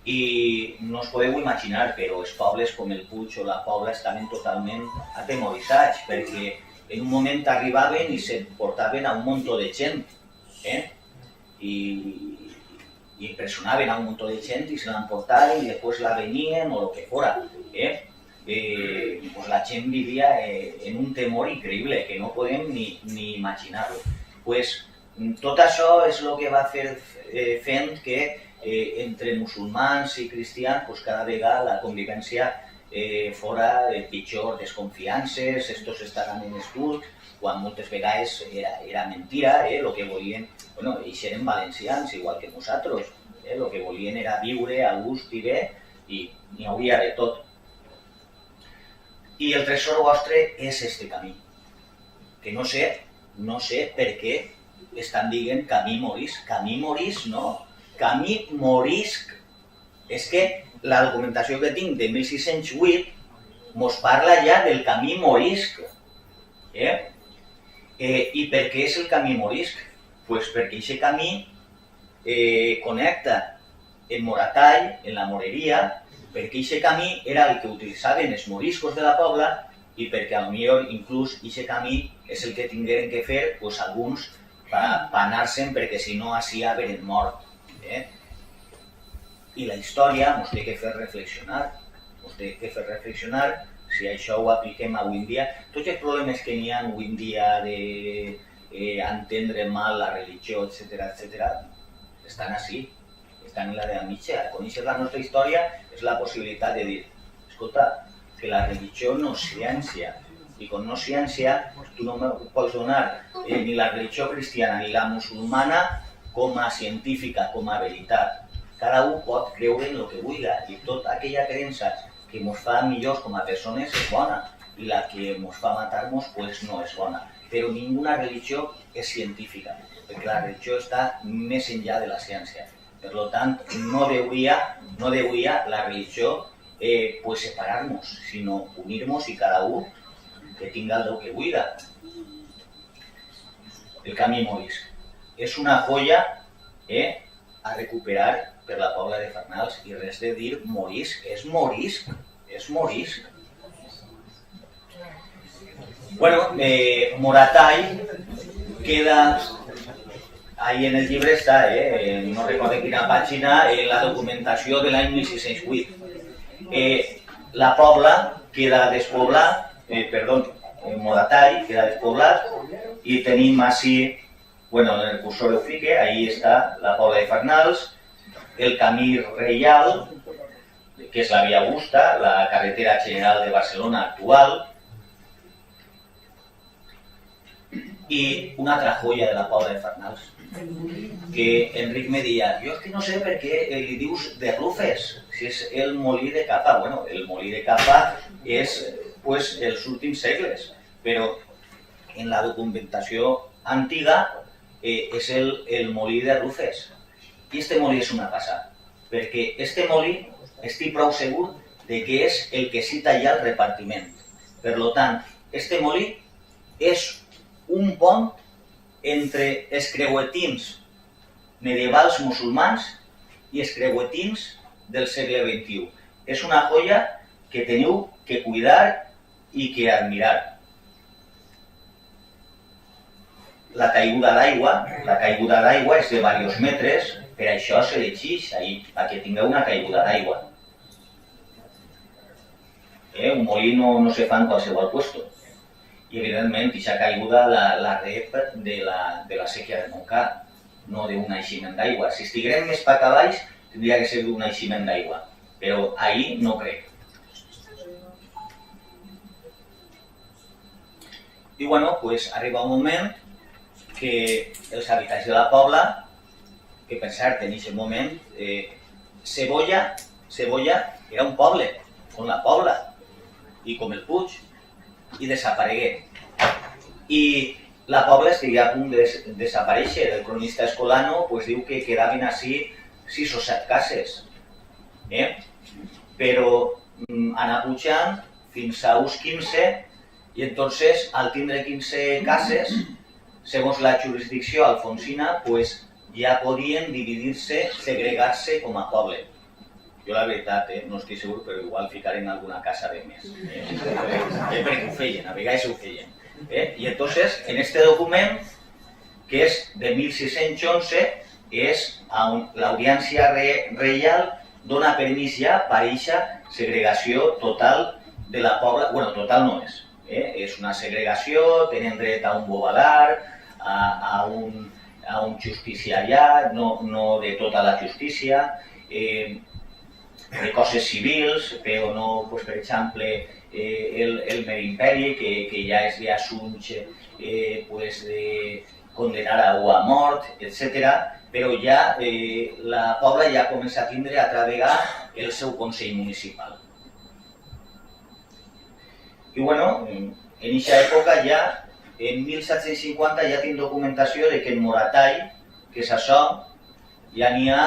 I no us podeu imaginar, però els pobles com el Puig o la Pobla estaven totalment atemoritzats, perquè en un moment arribaven i s'emportaven a un muntó de gent, i impressionaven a un muntó de gent i se l'emportaven i després la venien o el que fora. Pues la gent vivia en un temor increïble que no podem ni imaginar-ho. Pues, tot això és el que va fent que entre musulmans i cristians pues, cada vegada la convivència fora pitjor, desconfiances, estos estaran en els turcs, quan moltes vegades era mentira, el que volien, bueno, ells eren valencians igual que nosaltres, el que volien era viure a gust i bé i n'hi hauria de tot. I el tresor vostre és este camí, que no sé per què estan dient camí morisc. Camí morisc no, camí morisc. És que la documentació que tinc de 1608 mos parla ja del camí morisc. I per què és el camí morisc? Pues perquè aquest camí connecta en Moratall, en la Moreria, perquè aquest camí era el que utilitzaven els moriscos de la Pobla i perquè potser inclús aquest camí és el que tingueren que fer pues, alguns per anar-se'n perquè si no així haveren mort. I la història ens té que fer reflexionar, si això ho apliquem avui en dia. Tots els problemes que n'hi ha avui en dia d'entendre mal la religió, etc., estan així. Estan en la de mitja. Conèixer la nostra història és la possibilitat de dir, escolta, que la religió no és ciència, i com no és ciència, tu no me pots donar ni la religió cristiana ni la musulmana com a científica, com a veritat. Cada un pot creure en el que vulgui, i tota aquella creença que ens fa millors com a persones és bona, i la que ens fa matar-nos pues, no és bona. Però ninguna religió és científica, perquè la religió està més enllà de la ciència. Per tant, no deuria la religió pues separar-nos, sinó unir-nos i cada un que tinga el que vulgui. El camí morisc és una joia a recuperar per la Pobla de Farnals i res de dir morisc, és morisc. Bueno, Moratall queda... Ahí en el llibre està, no recordo quina pàgina, la documentació de l'any 1608. La Pobla queda despoblat, Moratall queda despoblat, i tenim així, bueno, en el cursor ho fique, ahí està la Pobla de Farnals, el camí reial, que és la Via Augusta, la carretera general de Barcelona actual, i una altra joia de la Pobla de Farnals, que Enric me deia, jo és que no sé per què li dius de Rufes, si és el molí de Capa. Bueno, el molí de Capa és pues, els últims segles, però en la documentació antiga és el molí de Rufes. I este molí és una passada, perquè este molí estic prou segur de que és el que cita ja el repartiment. Per tant, este molí és un pont entre els creuetins medievals musulmans i els creuetins del segle XXI. És una joia que teniu que cuidar i que admirar. La caiguda d'aigua és de diversos metres, per això s'elegeix perquè tingueu una caiguda d'aigua. Un molí no se fa en qualsevol lloc. I evidentment aquesta caiguda la rep de la sèquia de Montcà, no d'un naixement d'aigua. Si estiguérem més cap avall, tindria que ser d'un naixement d'aigua, però ahir no crec. I bueno, pues arriba un moment que els habitants de la Pobla, que per cert en aquest moment, Cebolla era un poble, com la Pobla i com el Puig, i desaparegué. I la pobla estigui a punt de desaparèixer. El cronista Escolano diu que quedaven així 6 o 7 cases. Però anar pujant fins a uns 15 i entonces al tindre 15 cases, segons la jurisdicció alfonsina, ja podien dividir-se, segregar-se com a poble. Jo la veritat, no estic segur, però igual ficarem alguna casa de més. Perquè ho feien, a vegades ho feien. I entonces, en este document, que és de 1611, és on l'Audiència Reial dona permís ja per aquesta segregació total de la pobla. Bueno, total no és. És una segregació, tenen dret a un bobalar, a un justiciariat, no de tota la justícia, de coses civils, però no, per exemple, el merimperi, que ja és d'assumpte de condenar a algú a mort, etc. Però ja la pobla ja comença a tindre a travegar el seu Consell Municipal. I bueno, en aquesta època ja, en 1750 ja tinc documentació de que en Moratall, que és això, ja n'hi ha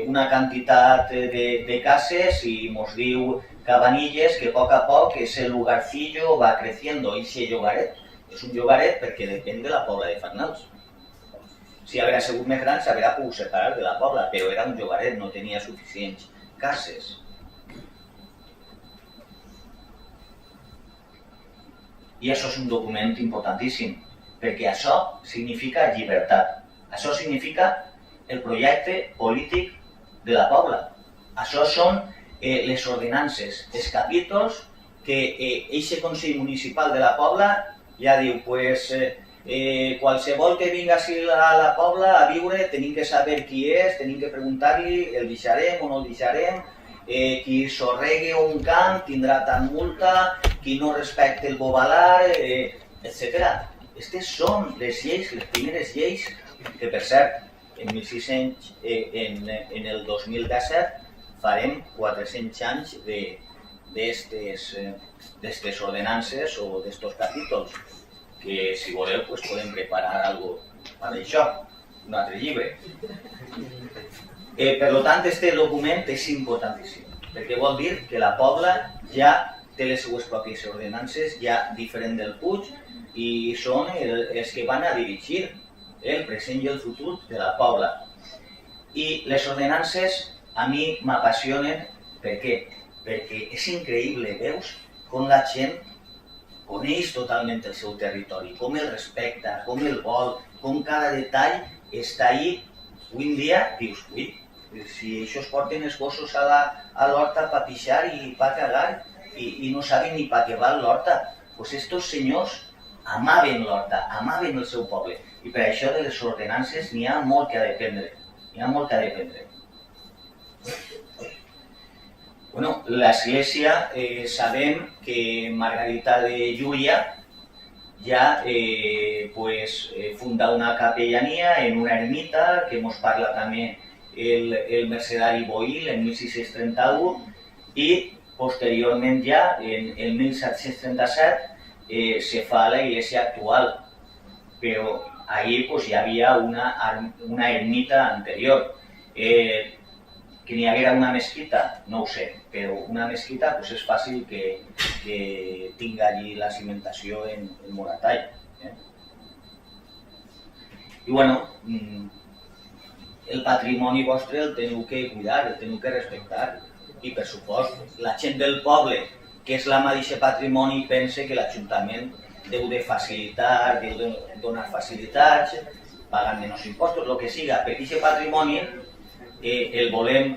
una quantitat de cases i ens diu Cabanilles que a poc és el lugarcillo va creciendo. I si llogaret, és un llogaret perquè depèn de la pobla de Farnals. Si haguera sigut més gran s'haguera pogut separar de la pobla, però era un llogaret, no tenia suficients cases. I això és un document importantíssim, perquè això significa llibertat. Això significa el projecte polític de la pobla. Això són les ordenances, els capítols que aquest Consell Municipal de la pobla ja diu, qualsevol que vinga a la pobla a viure tenim que saber qui és, tenim que preguntar-li, el deixarem o no el deixarem, qui sorregue un camp tindrà tant multa, qui no respecte el bobalar, etc. Aquestes són les lleis, les primeres lleis, que per cert, en el 2017 farem 400 anys d'estes ordenances o d'estos capítols, que si voleu podem preparar alguna cosa per això, un altre llibre. Per tant, aquest document és importantíssim, perquè vol dir que la pobla ja té les seues pròpies ordenances, ja diferent del Puig, i són els que van a dirigir el present i el futur de la pobla. I les ordenances a mi m'apassionen, per què? Perquè és increïble, veus com la gent coneix totalment el seu territori, com el respecta, com el vol, com cada detall està ahí. Avui en dia dius, ui, si això es porten els gossos a l'horta per pixar i per cagar i no saben ni per què va l'horta, doncs estos senyors amaven l'horta, amaven el seu poble, i per això de les ordenances n'hi ha molt que ha d'aprendre, n'hi ha molt que ha d'aprendre. Bueno, l'església, sabem que Margarita de Llúria ja funda una capellania en una ermita, que ens parla també el mercedari Boil en 1631, i posteriorment ja, en 1737, se fa la iglesia actual, però ahí hi havia una ermita anterior. Que n'hi haguera una mesquita, no ho sé, però una mesquita és fàcil que tingui allí la cimentació en Moratall. I bueno, el patrimoni vostre el teniu que cuidar, el teniu que respectar, i per supost, la gent del poble, que és l'ama d'aquest patrimoni, pensa que l'Ajuntament deu de facilitar, deu de donar facilitats, pagant menys impostos, el que siga, perquè aquest patrimoni el volem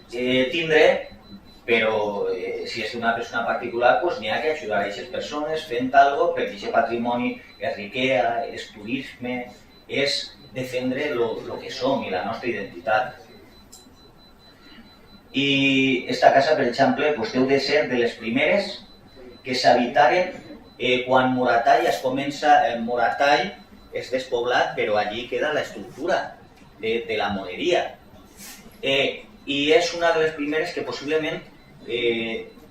tindre, però si és una persona particular, n'hi ha que ajudar a aquestes persones fent alguna cosa, perquè aquest patrimoni és riquesa, és turisme, és defendre el que som i la nostra identitat. I aquesta casa, per exemple, deu de ser de les primeres que s'habitaren quan Moratall es comença. El Moratall és despoblat, però allí queda l'estructura de la moneria. I és una de les primeres que possiblement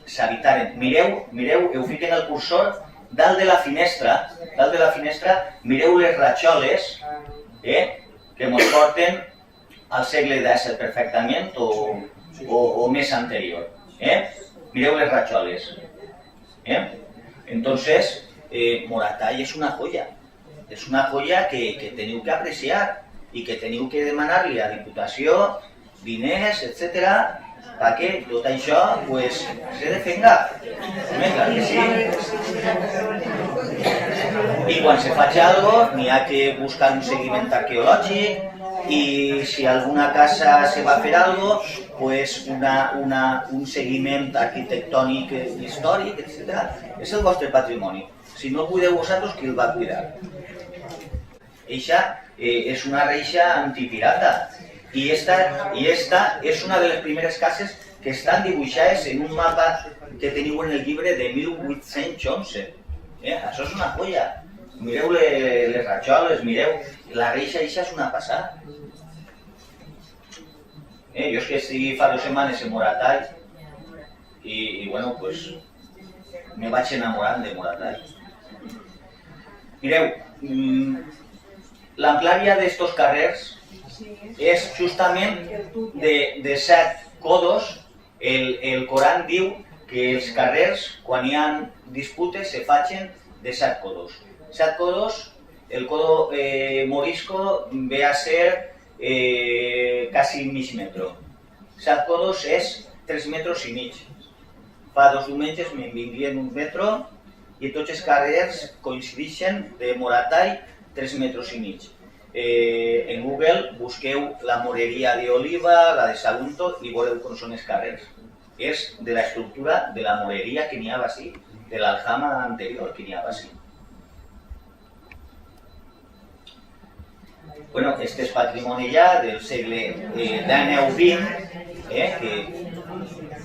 s'habitaren. Mireu, heu ficat el cursor dalt de la finestra, mireu les ratxoles que ens porten al segle XVII perfectament o més anterior. Mireu les ratxoles. Entonces, Moratall és una joia. És una joia que teniu que apreciar i que teniu que demanar-li a Diputació diners, etc., perquè tot això se defenga. Clar que sí. I quan se faci alguna cosa, n'hi ha que buscar un seguiment arqueològic i si alguna casa se va fer alguna cosa, un seguiment arquitectònic històric, etc. És el vostre patrimoni. Si no el cuideu vosaltres, qui el va cuidar? Eixa és una reixa antipirata. I esta és una de les primeres cases que estan dibuixades en un mapa que teniu en el llibre de 1811. Això és una joia. Mireu les ratxoles, mireu. La reixa eixa és una passada. Jo és que estic fa 2 setmanes en Moratall i bueno, pues me vaig enamorant de Moratall. Mireu, l'amplària d'estos carrers és justament de 7 codos. El Coran diu que els carrers, quan hi ha disputes, se facin de 7 codos. 7 codos, el codo morisco ve a ser quasi mig metro. 7 codos és 3 metres i mig. Fa 2 diumenges me'n vinguien un metro i tots els carrers coincideixen de Moratall 3 metres i mig. En Google busqueu la moreria d'Oliva, la de Sagunto i veureu com són els carrers. És de l'estructura de la moreria que n'hi ha així, de l'aljama anterior que n'hi ha així. Bueno, este és patrimoni ja del segle XIX-XX, que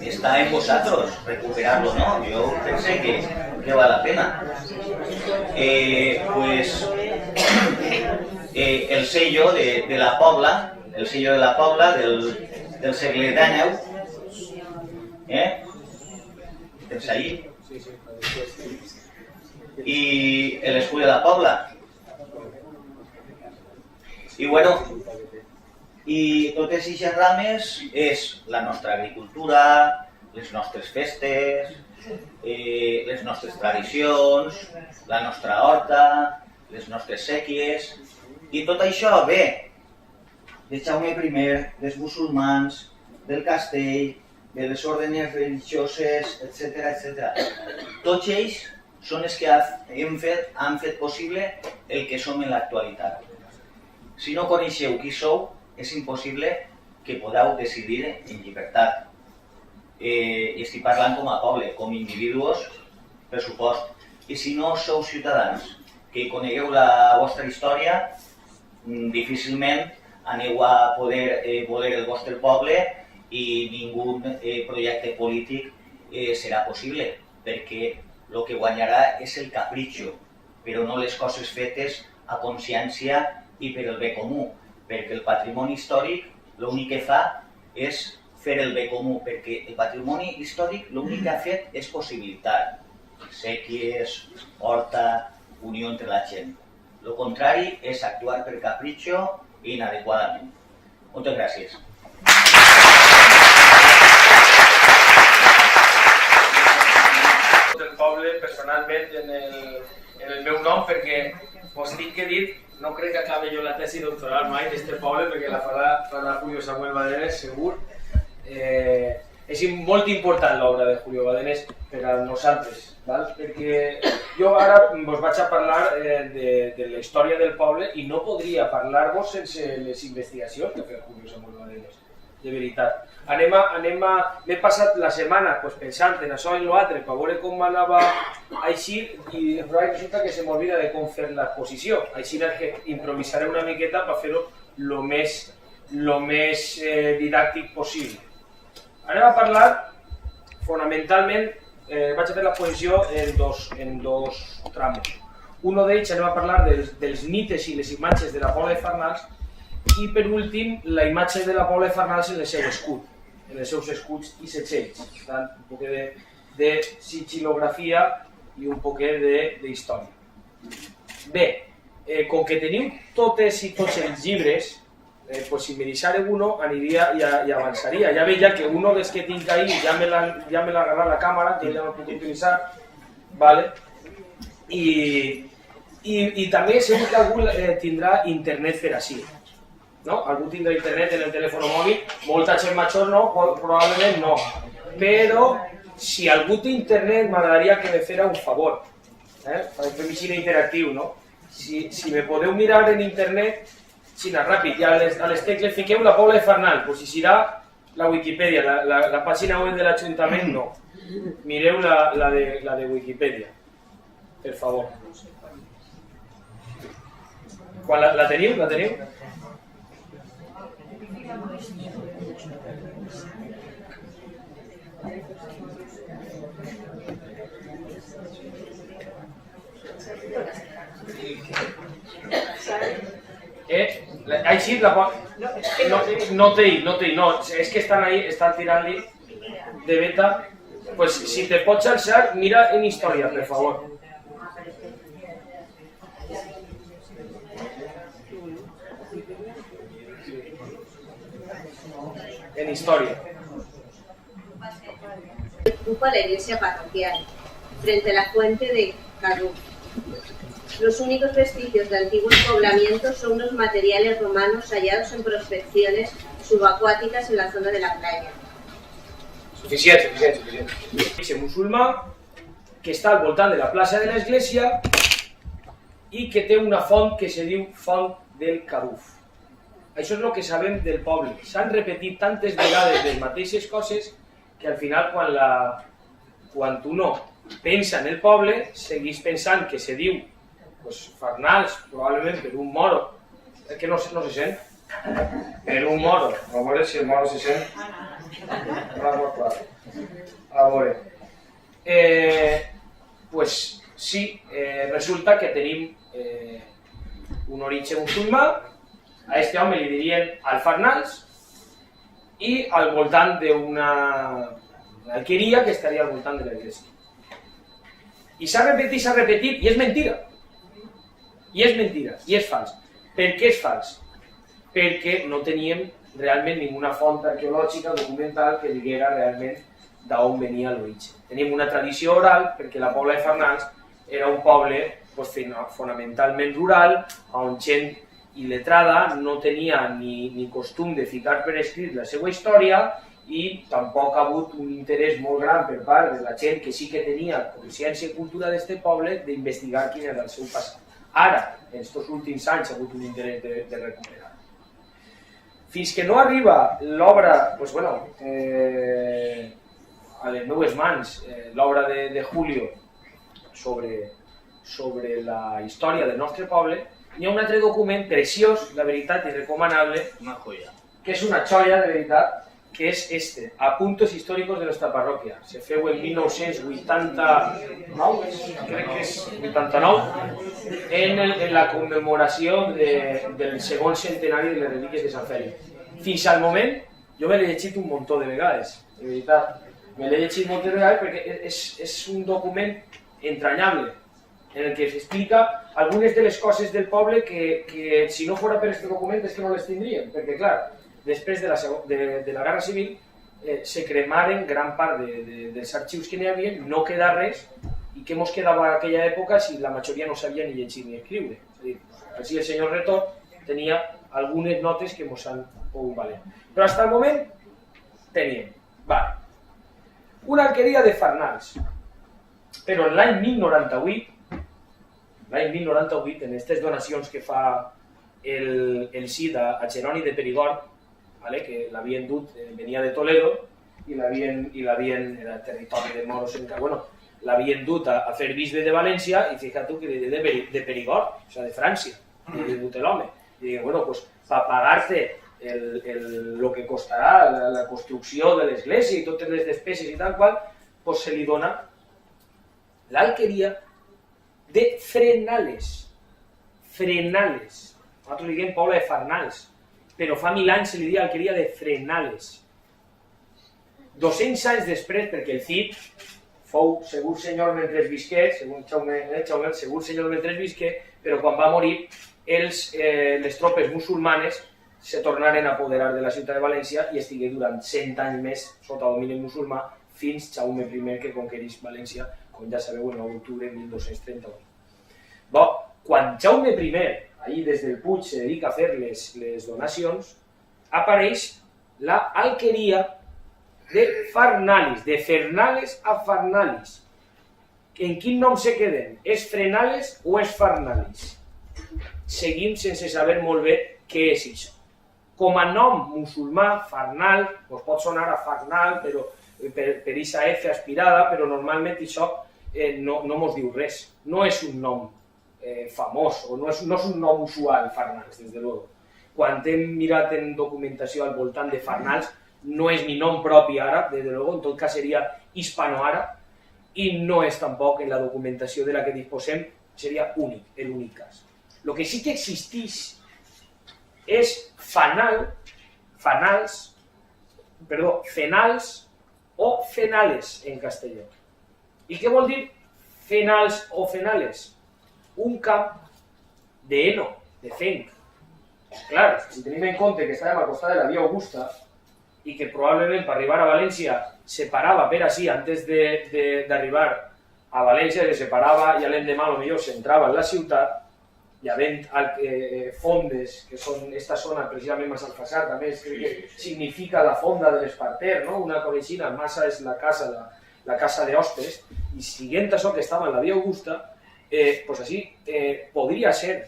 està en vosaltres recuperar-lo, no? Jo pense que val la pena. El sello de la Pobla, del segle XIX, tens ahí, i l'escut de la Pobla. I bueno, i totes aquestes rames és la nostra agricultura, les nostres festes, les nostres tradicions, la nostra horta, les nostres sèquies, i tot això ve de Jaume I, dels musulmans, del castell, de les òrdenes religioses, etc. Tots ells són els que han fet possible el que som en l'actualitat. Si no coneixeu qui sou, és impossible que podeu decidir en llibertat. I estic parlant com a poble, com individus, per supost. I si no sou ciutadans que conegueu la vostra història, difícilment aneu a poder voler el vostre poble i ningú projecte polític serà possible, perquè el que guanyarà és el capritxo, però no les coses fetes a consciència i per el bé comú, perquè el patrimoni històric l'únic que fa és fer el bé comú, perquè el patrimoni històric l'únic que ha fet és possibilitat, sèquies, horta, unió entre la gent. El contrari és actuar per capritxo i inadequadament. Moltes gràcies. El poble, personalment, en el meu nom, perquè vos tinc que dir, no crec que acabe jo la tesi doctoral mai d'este poble, perquè la farà Julio Samuel Badenes, segur. És molt important l'obra de Julio Badenes per a nosaltres, perquè jo ara vos vaig a parlar de la història del poble i no podria parlar-vos sense les investigacions que ha fet Julio Samuel Badenes, de veritat. M'he passat la setmana pensant en això i l'altre per veure com anava així i resulta que se m'oblida de com fer l'exposició, així que improvisaré una miqueta per fer-ho el més didàctic possible. Anem a parlar, fonamentalment, vaig a fer l'exposició en dos tramos. Un d'ells anem a parlar dels mites i les imatges de la Pobla de Farnals i, per últim, la imatge de la Pobla de Farnals en el seu escut, en els seus escuts i setgells. Per tant, un poc de sigil·lografia i un poquet d'història. Bé, com que teniu totes i tots els llibres, pues si me deixaré uno aniria i avançaria. Ja veia que uno dels que tinc ahí ja me l'ha agarrat la càmera, que ja no puc utilitzar, ¿vale? I també segur que algú tindrà internet per així. No? Algú tindrà internet en el telèfon mòbil, molta gent major no, probablement no. Però si algú té internet m'agradaria que me fera un favor. Fem així interactiu, no? Si me podeu mirar en internet, xina, ràpid, i a les tecles fiqueu la Pobla de Farnals, pues si serà la Wikipedia, la pàgina web de l'Ajuntament no. Mireu la de Wikipedia, per favor. Quan la teniu? La teniu? Així la pot... No té, és que estan ahí, estan tirant-li de beta. Pues si te pots alçar, mira en història, per favor. En historia. Ocupa la iglesia parroquial, frente a la fuente de Caduz. Los únicos vestigios de antiguos poblamientos son los materiales romanos hallados en prospecciones subacuáticas en la zona de la playa. Suficient. És musulmà que està al voltant de la plaça de l'església i que té una font que se diu Font del Caduz. Això és el que sabem del poble. S'han repetit tantes vegades les mateixes coses que al final quan uno pensa en el poble segueix pensant que se diu Farnals, probablement per un moro. És que no se sent. Per un moro. A veure si el moro se sent. A veure. Pues sí, resulta que tenim un origen musulmà. A este home li dirien Alfarnals i al voltant d'una alqueria que estaria al voltant de l'església. I s'ha repetit, i és mentira. I és fals. Per què és fals? Perquè no teníem realment ninguna font arqueològica documental que diguera realment d'on venia l'origen. Tenim una tradició oral perquè la Pobla de Farnals era un poble fonamentalment rural, on gent il·letrada no tenia ni costum de ficar per escrit la seva història i tampoc ha hagut un interès molt gran per part de la gent que sí que tenia consciència i cultura d'aquest poble d'investigar quin era el seu passat. Ara, en aquests últims anys, ha hagut un interès de recuperar. Fins que no arriba l'obra, a les meves mans, l'obra de Julio sobre la història del nostre poble, hi ha un altre document preciós, la veritat, i recomanable, que és una xoia, de veritat, que és este, Apuntos históricos de nuestra parroquia. Se feu en 1989, crec que és 89, en la commemoració del segon centenari de les relíquies de Sant Fèlix. Fins al moment, jo me l'he llegit un muntó de vegades, de veritat. Me l'he llegit moltes vegades perquè és un document entranyable, en el que s'explica algunes de les coses del poble que si no fora per aquest document és que no les tindríem, perquè clar, després de la Guerra Civil se cremaren gran part dels arxius que n'hi havia, no queda res, i què ens quedava a aquella època si la majoria no sabia ni llegir ni escriure. És a dir, així el senyor Retor tenia algunes notes que ens han pogut valer. Però fins al moment teníem una alqueria de Farnals, però en l'any 1098, en aquestes donacions que fa el Cid a Jeroni de Perigord, que l'havien dut, venia de Toledo, i l'havien, era territori de moros, l'havien dut a fer bisbe de València, i fixa't tu que de Perigord, o sigui, de França, l'havien dut l'home. I diuen, pues, per pagar-te el que costarà la construcció de l'església i totes les despeses i tal qual, pues se li dona l'alqueria de Frenales. Nosaltres li diem Pobla de Farnals, però fa 1000 anys se li dia alqueria de Frenales. 200 anys després, perquè el Cid fou segur senyor mentre visqué, segons Jaume, segur senyor mentre visqué, però quan va morir les tropes musulmanes se tornaren a apoderar de la ciutat de València i estigué durant 100 anys més sota domini musulmà fins Jaume I que conquerís València, com ja sabeu, el 9 d'octubre de 1231. Bon, quan Jaume I, ahir des del Puig, se dedica a fer les donacions, apareix la alqueria de Farnalis, de Fernales a Farnalis. En quin nom se queden? És Frenales o és Farnalis? Seguim sense saber molt bé què és això. Com a nom musulmà, Farnal, us pot sonar a Farnal, però per aquesta F aspirada, però normalment això no mos diu res. No és un nom famós, o no és un nom usual, Farnals, des de luego. Quan hem mirat en documentació al voltant de Farnals, no és ni nom propi àrab, des de luego, en tot cas seria hispano-àrab, i no és tampoc en la documentació de la que disposem, seria únic, l'únic cas. El que sí que existeix és fenals o fenales en castellà. I què vol dir fenals o fenales? Un camp d'heno, de fenc. Clar, si tenim en compte que estàvem al costat de la via Augusta i que probablement per arribar a València se parava per així antes d'arribar a València, se separava i l'endemà potser s'entrava en la ciutat, hi havent fondes, que són aquesta zona precisament més alfassar, també significa la fonda de l'Esparter, una coneixina, massa és la casa d'hostes, i siguent això que estava en la via Augusta, doncs així podria ser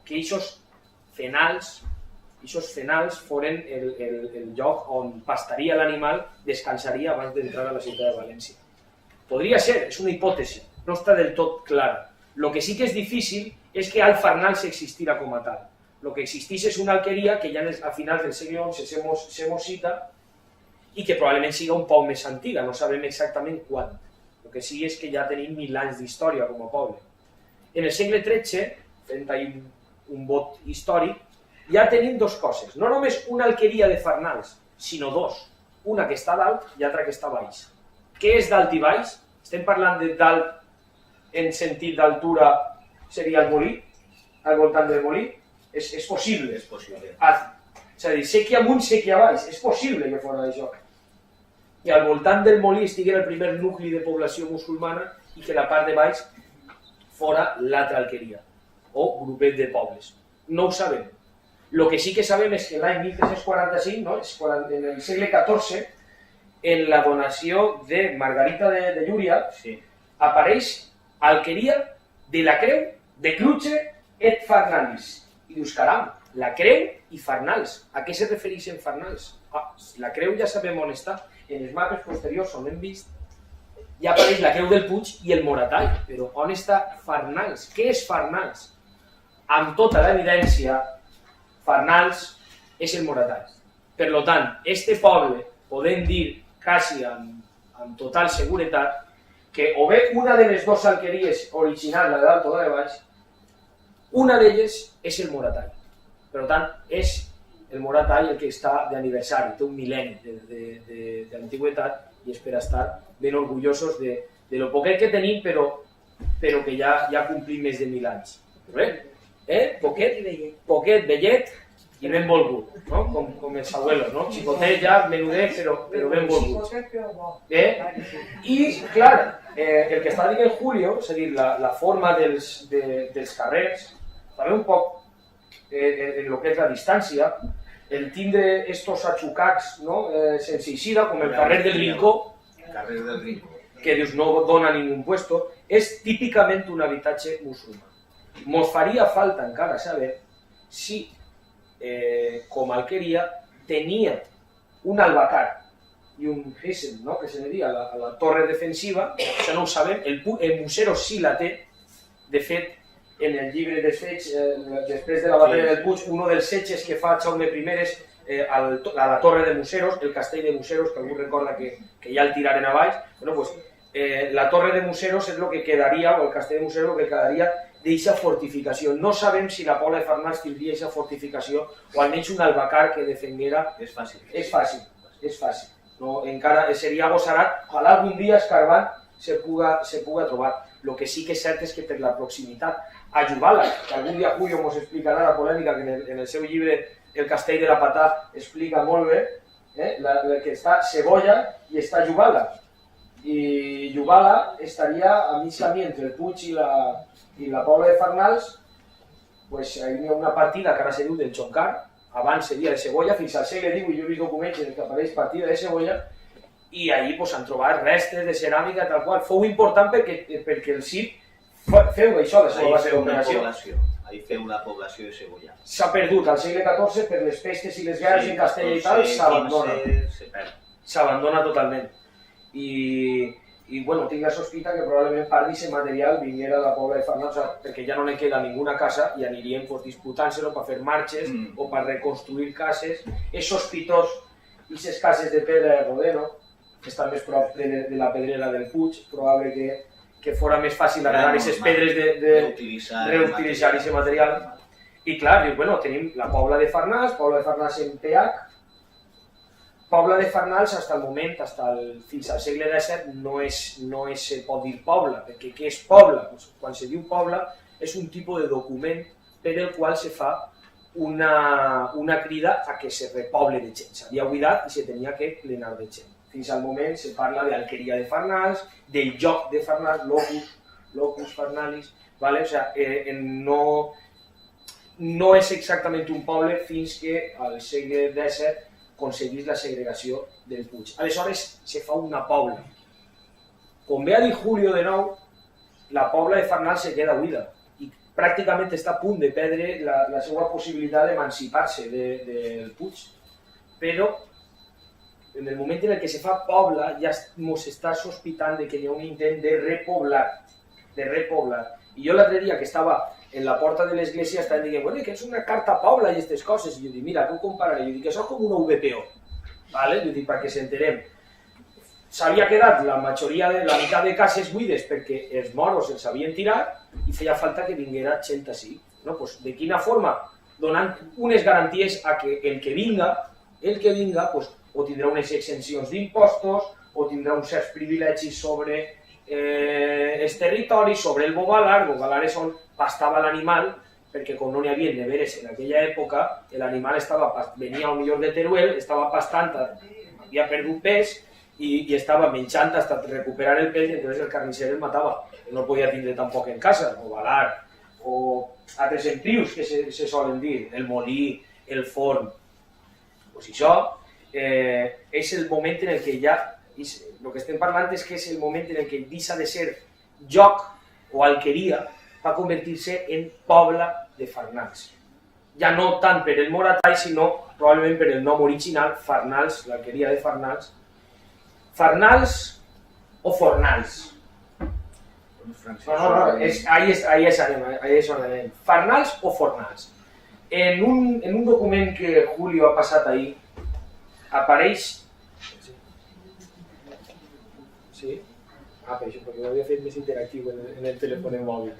que aquests fenals foren el lloc on pastaria l'animal, descansaria abans d'entrar a la ciutat de València. Podria ser, és una hipòtesi, no està del tot clara. El que sí que és difícil és que Farnals existira com a tal. El que existeix és una alqueria que ja a finals del segle XI se mos cita i que probablement siga un poc més antiga, no sabem exactament quan. El que sí és que ja tenim 1000 anys d'història com a poble. En el segle XIII, fent ahir un vot històric, ja tenim dues coses. No només una alqueria de Farnals, sinó dos. Una que està dalt i altra que està baix. Què és dalt i baix? Estem parlant de dalt en sentit d'altura seria el molí, al voltant del molí. És possible. És possible. És a dir, sequi amunt, sequi a baix. És possible que fora d'això. I al voltant del molí estigui el primer nucli de població musulmana i que la part de baix fora l'altra alqueria, o grupet de pobles. No ho sabem. El que sí que sabem és que l'any 1345, en el segle XIV, en la donació de Margarita de Llúria, apareix alqueria de la Creu de Cluche et Farnalis. I dius, caram, la Creu i Farnals. A què se refereixen Farnals? La Creu ja sabem on està. En els mapes posteriors on hem vist ja apareix la Creu del Puig i el Moratall. Però on està Farnals? Què és Farnals? Amb tota l'evidència, Farnals és el Moratall. Per tant, este poble podem dir quasi amb total seguretat que o bé una de les dues alqueries originals, la de dalt o la de baix, una d'elles és el Moratall. Per tant, és el Moratall el que està d'aniversari, té un mil·lenni d'antiguitat i és per estar ben orgullosos de lo poquet que tenim, però que ja complim més de 1000 anys. Poquet, vellet i ben volgut, com els abuelos, xicotet ja, menudet, però ben volgut. I, clar, el que està dient Julio, és a dir, la forma dels carrers, també un poc en el que és la distància, el tindre estos atxucacs sense eixida, com el carrer del Rincó, que dius no dona ningú puesto, és típicament un habitatge musulmà. Mos faria falta encara saber si com a alqueria tenia un albacar i un hissen, que se diria la torre defensiva, això no ho sabem, el Musero sí la té. De fet, en el llibre de fets, després de la batalla del Puig, un dels setges que fa Jaume I és a la torre de Museros, el castell de Museros, que algú recorda que ja el tiraren a baix. La torre de Museros és el que quedaria, o el castell de Museros, el que quedaria d'aquesta fortificació. No sabem si la Pobla de Farnals tindria aquesta fortificació o almenys un albacar que defenguera. És fàcil. És fàcil. Encara seria agosarat, ojalà algun dia escarbant se puga trobar. El que sí que és cert és que per la proximitat a Jubala, que algun dia Julio ens explicarà la polèmica que en el seu llibre El castell de la Patà explica molt bé, que està Sebolla i està Jubala. I Jubala estaria a mig camí entre el Puig i la Pobla de Farnals. Hi ha una partida que ara se diu del Xoncar, abans seria de Sebolla, fins al segle XIX, jo he vist documents en què apareix partida de Sebolla, i allí s'han trobat restes de ceràmica tal qual. Fou important perquè el CIP feu això de la seva operació. Ahí feu la població de Sebolla. S'ha perdut al segle XIV per les pestes i les guerres en Castella i tal, s'abandona totalment. I tinc la sospita que probablement part d'aquest material vinguera a la Pobla de Farnals, perquè ja no ne queda ninguna casa i anirien disputant-se-lo per fer marxes o per reconstruir cases. És sospitós aquestes cases de pedra de Rodeno, que estan més prop de la pedrera del Puig, probable que fora més fàcil agarrar aquestes pedres de reutilitzar aquest material. I clar, tenim la Pobla de Farnals en PH. Pobla de Farnals, fins al moment, fins al segle XVII, no se pot dir poble, perquè què és poble? Quan se diu poble és un tipus de document per el qual se fa una crida a que se repoble de gent. S'havia buidat i se tenia que plenar de gent. Fins al moment se parla d'alqueria de Farnals, del joc de Farnals, locus Farnalis, no és exactament un poble fins que al segle XVII aconseguís la segregació del Puig. Aleshores se fa una pobla. Com ve a dir Julio de nou, la Pobla de Farnals se queda buida i pràcticament està a punt de perdre la seva possibilitat d'emancipar-se del Puig. Però en el moment en què se fa pobla ja ens està sospitant que hi ha un intent de repoblar. I jo l'altre dia que estava en la porta de l'església estaven dient, bueno, que és una carta pobla i aquestes coses. I jo dic, mira, què ho compararé? Jo dic, això és com una VPO, jo dic, perquè s'enterem. S'havia quedat la meitat de cases buides perquè els moros els havien tirat i feia falta que vinguera gent així. De quina forma? Donant unes garanties a que el que vinga, o tindrà unes exencions d'impostos, o tindrà uns certs privilegis sobre els territoris, sobre el bogalar. Bogalar és on pastava l'animal, perquè com no n'hi havia neveres en aquella època, l'animal venia al millor de Teruel, estava pastant, havia perdut pes i estava menjant fins a recuperar el pes, i llavors el carnisser el matava. No el podia tindre tampoc en casa, el bogalar, o altres emprius que se solen dir, el molí, el forn. Doncs això és el moment en què ja, el que estem parlant és que és el moment en què deixa de ser joc o alqueria, va convertir-se en Pobla de Farnals. Ja no tant per el moratall, sinó probablement per el nom original, Farnals, l'alqueria de Farnals. Farnals o Fornals? Ahí és on anem. Farnals o Fornals? En un document que Julio ha passat ahir, apareix... Sí? Per això, perquè ho havia fet més interactiu en el telèfon mòbil.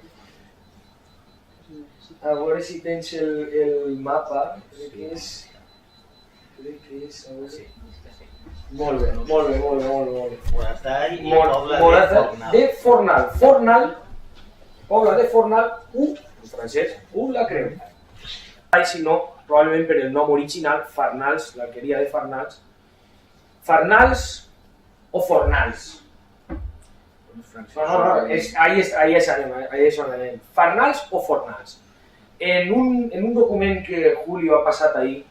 A veure si tens el mapa. Crec que és... Molt bé. Moratall i Pobla de Fornal. Fornal, Pobla de Fornal, en francès, la Creu. Si no, probablement per el nom original, Farnals, l'alqueria de Farnals. Farnals o Fornals? Ahí és on anem. Farnals o Fornals? En un document que Julio ha passat ahir,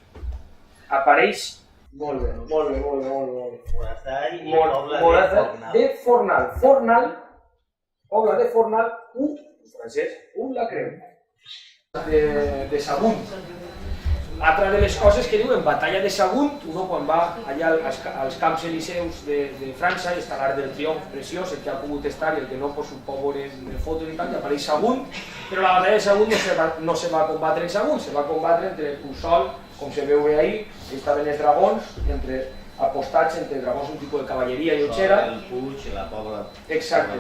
apareix... Molt bé. Moratall i Pobla de Fornal. Fornal, Pobla de Fornal, en francès, la Creu. De Sagunt. Altra de les coses que diuen, batalla de Sagunt, quan va allà als camps eliseus de França, està l'Arc del Triomf preciós, el que ha pogut estar i el que no, ho pot veure en fotos i tal, i apareix Sagunt, però la batalla de Sagunt no se va combatre en Sagunt, se va combatre entre Puçol, com se veu bé ahir, estaven els dragons, apostats entre dragons, un tipus de cavalleria i utxera. El Puig i la Pobla. Exacte.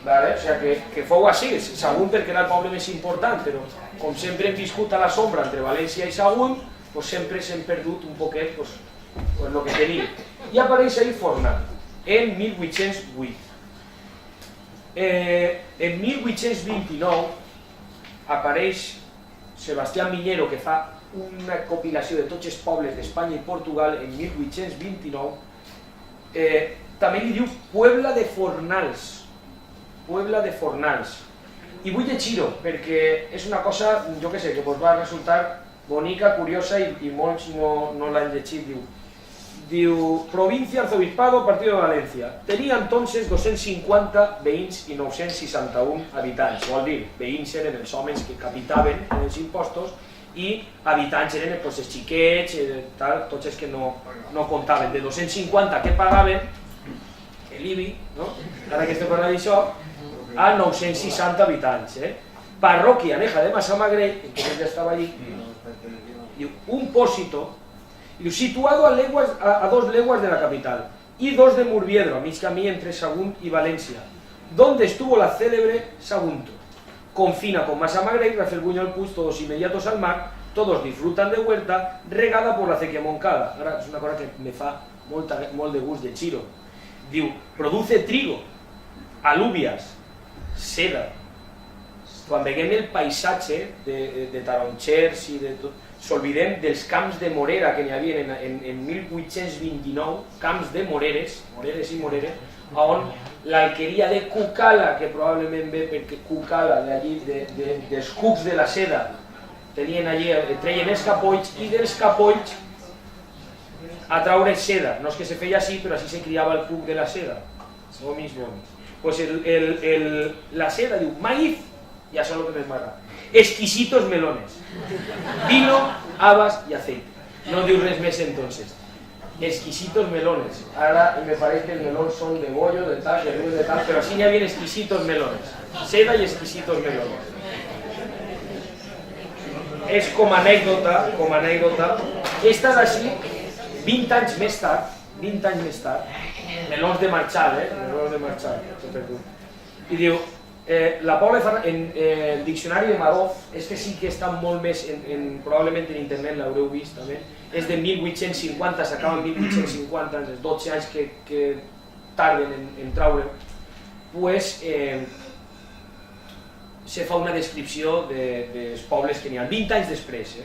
O sigui que fou així, Sagunt perquè era el poble més important, però com sempre hem viscut a la sombra entre València i Sagunt, sempre s'hem perdut un poquet el que tenim. I apareix ahir Fornal, en 1808. En 1829 apareix Sebastián Miñero, que fa una compilació de tots els pobles d'Espanya i Portugal en 1829, també li diu Puebla de Fornals. Puebla de Fornals. I vull llegir-ho, perquè és una cosa, jo què sé, que us va resultar bonica, curiosa i molts no l'han llegit. Diu, Provincia, Arzobispado, Partido de Valencia. Tenia entonces 250 veïns i 961 habitants. Vol dir, veïns eren els homes que capitaven els impostos i habitants eren els xiquets, tots els que no comptaven. De 250 que pagaven, l'IBI, ara que estem parlant d'això, a 960 habitants. Parròquia Aneja de Massamagrell, que ja estava allí, un pósito, situado a 2 leguas de la capital y 2 de Murviedro, a mig camí entre Sagunt y Valencia, donde estuvo la célebre Sagunto. Confina con Massamagrell, Rafelbuñol, Puig, todos inmediatos al mar, todos disfrutan de huerta, regada por la acequia Moncada. Ahora es una cosa que me fa molt de gust llegir-ho. Diu, produce trigo, alubias, seda. Quan veiem el paisatge de taronxers i de tot, s'olvidem dels camps de morera que n'hi havia en 1829, camps de moreres i moreres, on l'alqueria de Cucala, que probablement ve perquè Cucala, d'allí, dels cucs de la seda, treien els capolls i dels capolls a traure seda. No és que se feia així, però així se criava el cuc de la seda. Lo mismo. Pues la seda diu maíz, ya son lo que me mata. Exquisitos melones. Vino, habas y aceite. No diu res més entonces. Exquisitos melones. Ahora me parece que el melón son de bollo, de tal, de ruido, de tal, pero así ya vienen exquisitos melones. Seda y exquisitos melones. És com a anècdota, esta d'ací, 20 anys més tard, melons de Marchal, i diu, la Pobla de Fornals, en el diccionari de Madoff, és que sí que està molt més, probablement en internet l'haureu vist també, és de 1850, s'acaba en 1850, els 12 anys que tarden en traure'l, pues se fa una descripció dels pobles que n'hi ha 20 anys després,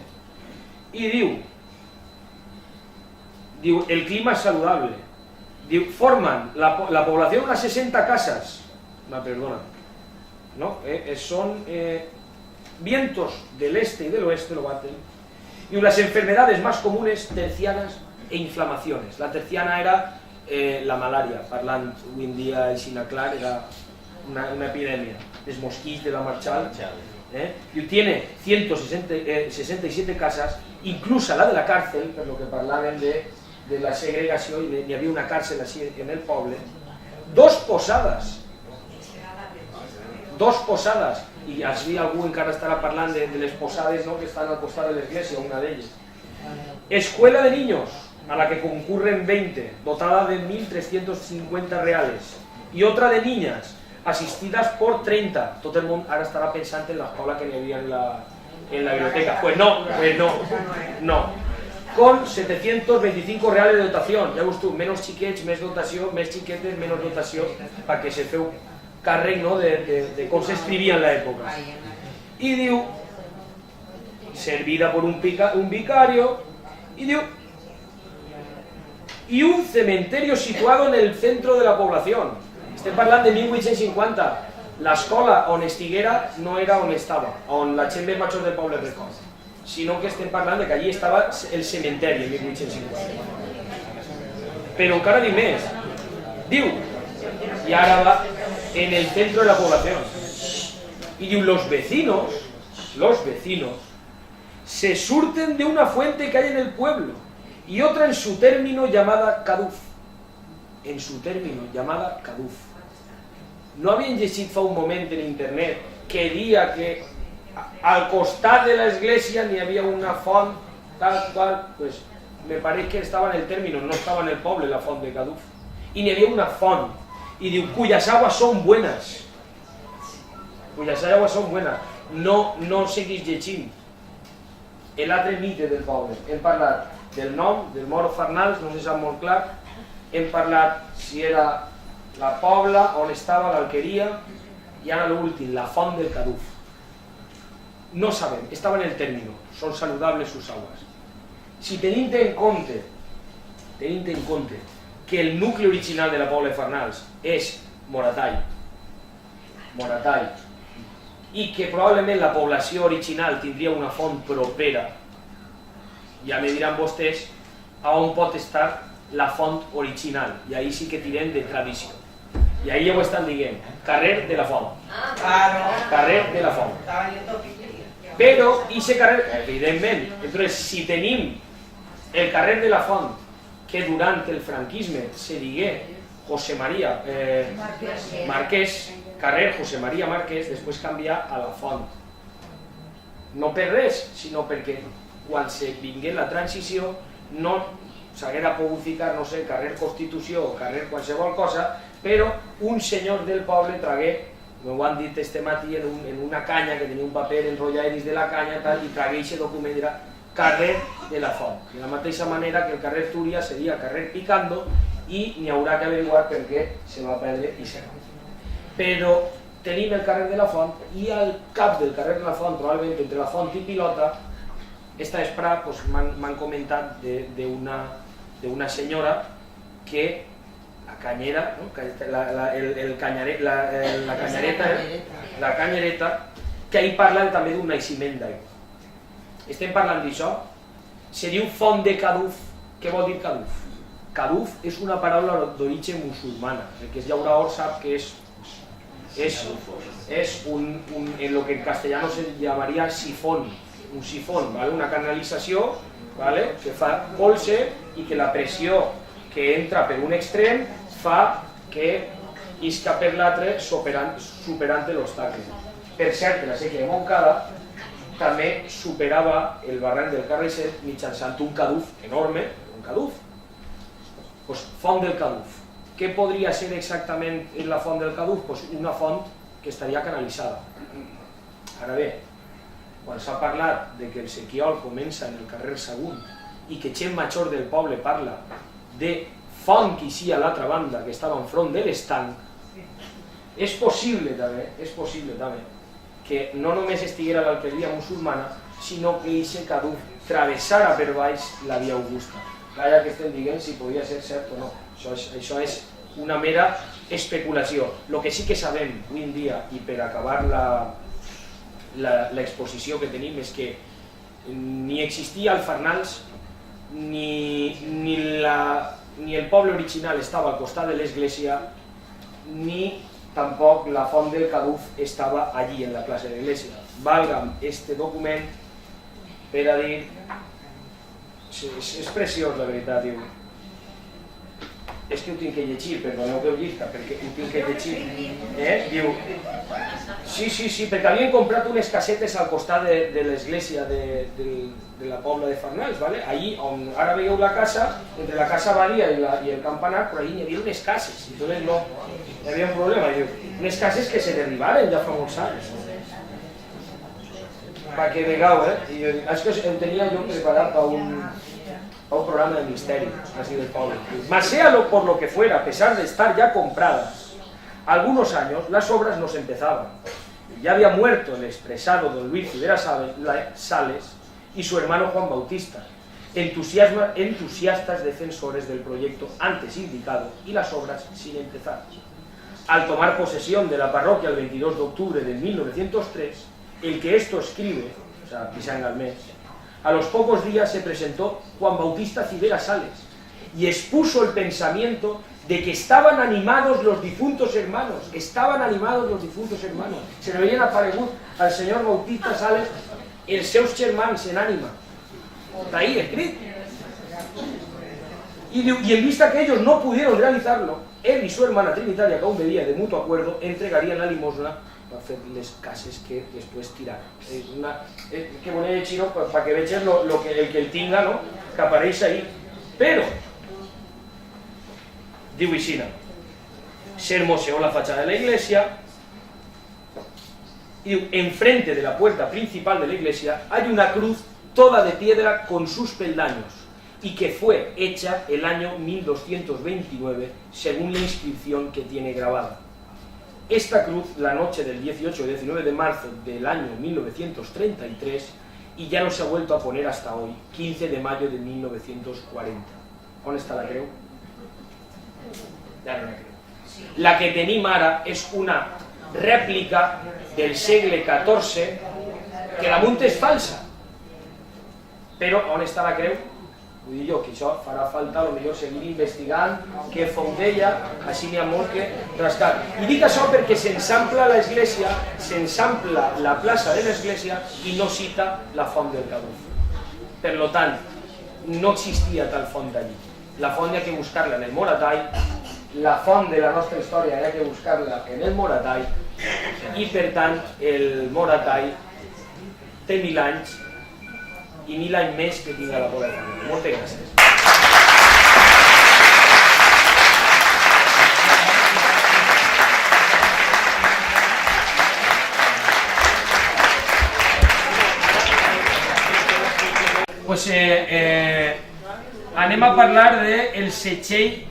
i diu, el clima és saludable, diu, forman la població unas 60 casas, son vientos del este y del oeste, lo baten, y las enfermedades más comunes, tercianas e inflamaciones. La terciana era la malaria, parlant avui en dia així clar, era una epidemia, els mosquits de la Marchal, y tiene 167 casas, inclusa la de la cárcel, per lo que parlaven de la segregació, i hi havia una càrcel així en el poble, 2 posades, i així algú encara estarà parlant de les posades que estan al costat de l'església, una d'elles. Escuela de niños, a la que concurren 20, dotada de 1.350 reales, y otra de niñas, asistidas por 30. Tot el món ara estarà pensant en l'escola que n'hi havia en la biblioteca. Pues no. Con 725 reales de dotación. Ja veus tu, menys xiquets, més dotació, més xiquetes, menys dotació, perquè se feu càrrec de com s'escrivia en l'època. I diu, servida por un vicario, y diu, y un cementerio situado en el centro de la población. Estem parlant de 1850. L'escola on estiguera no era on estava, on la gent més major del poble record, sinó que estem parlant que allí estava el cementeri en 1850. Però encara diu més. Diu, y ahora va en el centro de la población, y diu, los vecinos se surten de una fuente que hay en el pueblo y otra en su término llamada Caduf. No havien llegit fa un moment en internet que dia que al costat de l'església n'hi havia una font tal qual, pues me pareix que estava en el término, no estava en el poble la font de Caduf, i n'hi havia una font, i diu, cuyas aguas son buenas, no seguis llegint. L'altre mite del poble, hem parlat del nom, del Moro Fornals, no se sap molt clar, hem parlat si era la Pobla, on estava l'alqueria, I ara l'últim, la font del Caduf. No sabem, estava en el término, són saludables sus aguas. Si tenim en compte que el nucli original de la Pobla de Farnals és Moratall, i que probablement la població original tindria una font propera, ja me diran vostès a on pot estar la font original, i ahí sí que tirem de tradició. I ahí ja ho estan dient, carrer de la Font. Carrer de la Font. Però, aquest carrer, evidentment, entonces, si tenim el carrer de la Font, que durant el franquisme se digué José María Marquès, carrer José María Marquès, després canviar a la Font. No per res, sinó perquè quan se vingué la transició no s'haguera pogut ficar, no sé, carrer Constitució o carrer qualsevol cosa, però un senyor del poble tragué, m'ho han dit este matí, en una canya que tenia un paper enrotllat dins de la canya i tragué aquest document, era carrer de la Font. De la mateixa manera que el carrer Túria seria carrer Picando i n'hi haurà que averiguar per què se va perdre i se va. Però tenim el carrer de la Font i al cap del carrer de la Font, probablement entre la Font i Pilota, esta vesprà m'han comentat d'una senyora que la canyera, la canyereta, que ahir parla també d'un naixement d'aigua. Estem parlant d'això, se diu Font de Caduf. Què vol dir Caduf? Caduf és una paraula d'origen musulmana. El que es llaurador sap que és en lo que en castellano se llamaría sifón, un sifón, una canalització que fa colze i que la pressió que entra per un extrem fa que isca per l'altre superant l'obstacle. Per cert, la sèquia de Montcada també superava el barranc del Carrasset mitjançant un caduf enorme, un caduf. Font del Caduf. Què podria ser exactament la font del Caduf? Una font que estaria canalitzada. Ara bé, quan s'ha parlat de que el sequiol comença en el carrer Sagunt i que gent major del poble parla de font que hi ha a l'altra banda, que estava enfront de l'estanc, és possible també que no només estiguera l'alqueria musulmana, sinó que aquest Caduf travessara per baix la via Augusta. Ja que estem dient si podia ser cert o no. Això és una mera especulació. El que sí que sabem avui en dia, i per acabar l'exposició que tenim, és que ni existia el Farnals, ni el poble original estava al costat de l'església, ni tampoc la font del Caduf estava allí, en la plaça de l'església. Valga'm este document per a dir... És preciós, la veritat, diu. És que ho tinc que llegir, perdoneu que ho llisca, perquè ho tinc que llegir. Diu... Sí, perquè havien comprat unes casetes al costat de l'església de la Pobla de Farnals, allí on ara veieu la casa, entre la casa Badia i el campanar, però allí hi havia unes cases, entonces no, hi havia un problema, unes cases que se derribaren ja fa molts anys. Pa que vegau, és que ho tenia jo preparat a un programa de misteri, así del poble. Mas séalo por lo que fuera, a pesar de estar ya compradas, algunos años las obras no se empezaban. Ya había muerto el expresado don Luis Rivera Sales y su hermano Juan Bautista, entusiastas defensores del proyecto antes indicado y las obras sin empezar. Al tomar posesión de la parroquia el 22 de octubre de 1903, el que esto escribe, o sea, Pisán Galmés, a los pocos días se presentó Juan Bautista Rivera Sales y expuso el pensamiento de que estaban animados los difuntos hermanos, se le veien aparegut al senyor Bautista Sales els seus germans en ànima, está ahí escrito, y en vista que ellos no pudieron realizarlo, él y su hermana trinitaria, que aún bebía de mutuo acuerdo, entregarían la limosna per fer les cases que després tiraran. Que volia llegir-ho perquè vegis el que el tinga, que apareix ahí. Però, diu així, se hermoseó la fachada de la iglesia, y diu, enfrente de la puerta principal de la iglesia hay una cruz toda de piedra con sus peldaños, y que fue hecha el año 1229, según la inscripción que tiene grabada. esta cruz la noche del 18 o 19 de marzo del año 1933 y ya no se ha vuelto a poner hasta hoy, 15 de mayo de 1940. ¿On està la creu? Ja no la creu. La que tenim ara és una rèplica del segle XIV que damunt és falsa. Però on està la creu? Vull dir jo que això farà falta potser seguir investigant què fou d'ella, així n'hi ha molt que rascar. I dic això perquè s'ensampla l'església, s'ensampla la plaça de l'església i no cita la font del Cadús. Per tant, no existia tal font d'allí. La font hi ha que buscar-la en el Moratall, la font de la nostra història hi ha que buscar-la en el Moratall i per tant el Moratall té 1000 anys i 1000 anys més que tinga la Pobla de Farnals. Moltes gràcies. Pues, anem a parlar del setxell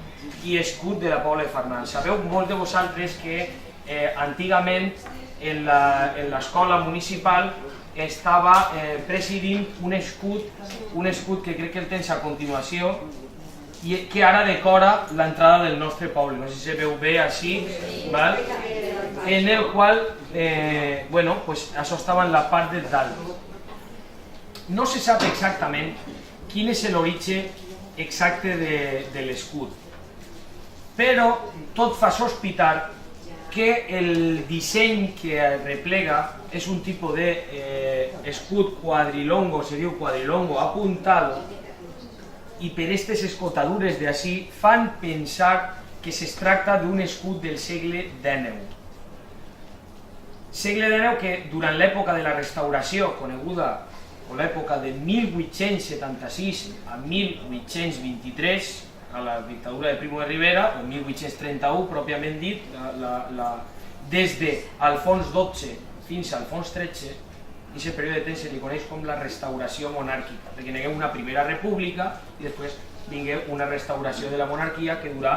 i escut de la Pobla de Farnals. Sabeu molts de vosaltres que antigament en l'escola municipal estava presidint un escut que crec que el tens a continuació i que ara decora l'entrada del nostre poble, no sé si se veu bé així, en el qual, això estava en la part de dalt. No se sap exactament quin és l'origen exacte de l'escut, però tot fa sospitar que el disseny que replega és un tipus d'escut quadrilongo, se diu quadrilongo apuntado, i per aquestes escotadures d'ací fan pensar que es tracta d'un escut del segle XIX. Segle XIX que durant l'època de la restauració, coneguda com l'època de 1876 a 1823, a la dictadura de Primo de Rivera, o 1831 pròpiament dit, des d'Alfons XII fins a Alfons XIII, i aquest període de temps se li coneix com la restauració monàrquica, perquè hi hagué una primera república i després vingué una restauració de la monarquia que durà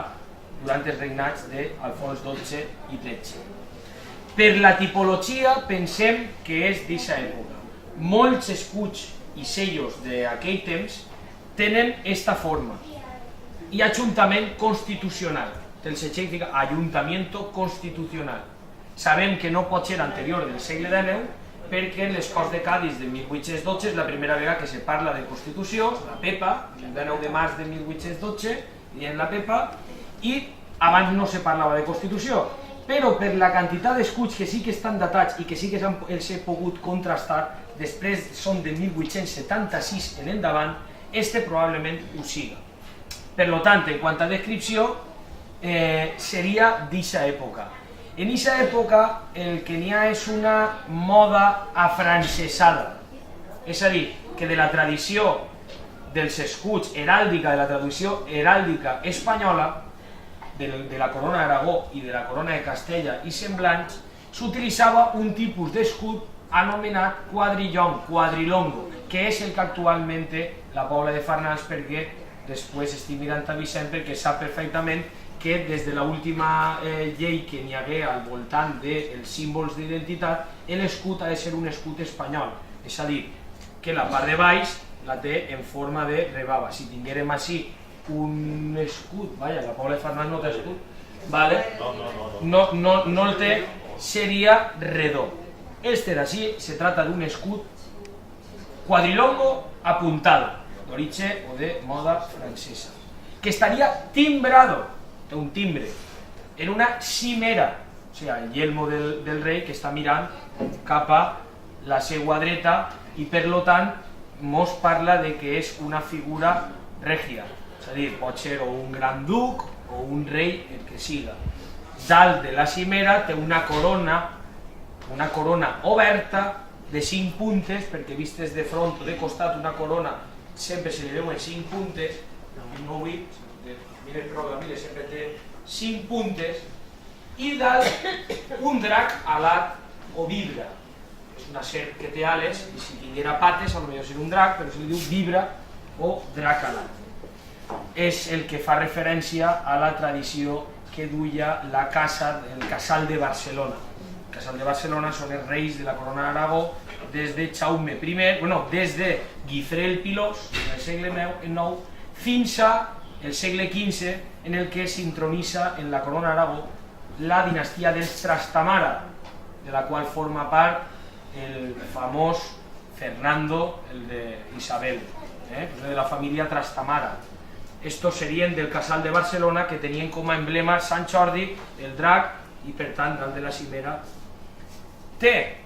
durant els regnats d'Alfons XII i XIII. Per la tipologia pensem que és d'aquesta època. Molts escuts i sellos d'aquell temps tenen aquesta forma. I ajuntament constitucional. El setxell diu Ayuntamiento Constitucional. Sabem que no pot ser anterior del segle XIX perquè en les Corts de Càdiz de 1812 és la primera vegada que se parla de Constitució, la PEPA, el 9 de març de 1812, dient la PEPA, i abans no se parlava de Constitució. Però per la quantitat d'escuts que sí que estan datats i que sí que els he pogut contrastar, després són de 1876 en endavant, este probablement ho siga. Per tant, en quant a descripció, seria d'aquesta època. En aquesta època el que n'hi ha és una moda afrancesada, és a dir, que de la tradició dels escuts heràldica, de la tradició heràldica espanyola, de la corona d'Aragó i de la corona de Castella i semblants, s'utilitzava un tipus d'escut anomenat quadrilongo, que és el que actualment té la Pobla de Farnals, perquè després estic mirant a Vicent perquè sap perfectament que des de l'última llei que n'hi hagué al voltant dels símbols d'identitat, l'escut ha de ser un escut espanyol, és a dir, que la part de baix la té en forma de rebava. Si tinguérem així un escut, la Pobla de Farnals no té escut, no el té, seria redó. Este d'ací se trata d'un escut quadrilongo apuntado, d'origen o de moda francesa, que estaria timbrado, té un timbre, en una cimera, o sigui, el yelmo del rei que està mirant cap a la seva dreta i per tant mos parla de que és una figura règia, és a dir, pot ser o un gran duc o un rei, el que siga. Dalt de la cimera té una corona oberta de 5 puntes, perquè vistes de front o de costat una corona sempre se li veuen 5 puntes, no vull, mira el programa, sempre té 5 puntes, i dalt un drac alat o vibra. És una serp que té ales, i si tinguera pates, potser seria un drac, però se li diu vibra o drac alat. És el que fa referència a la tradició que duia la casa, el casal de Barcelona. El casal de Barcelona són els reis de la corona d'Aragó des de Jaume I, des de Guifré el Pilós, en el segle IX, fins al segle XV, en el que s'intronitza en la corona d'Aragó la dinastia dels Trastamara, de la qual forma part el famós Fernando, el de Isabel, de la família Trastamara. Estos serien del casal de Barcelona, que tenien com a emblema Sant Jordi, el drac, i per tant, dalt de la cimera, té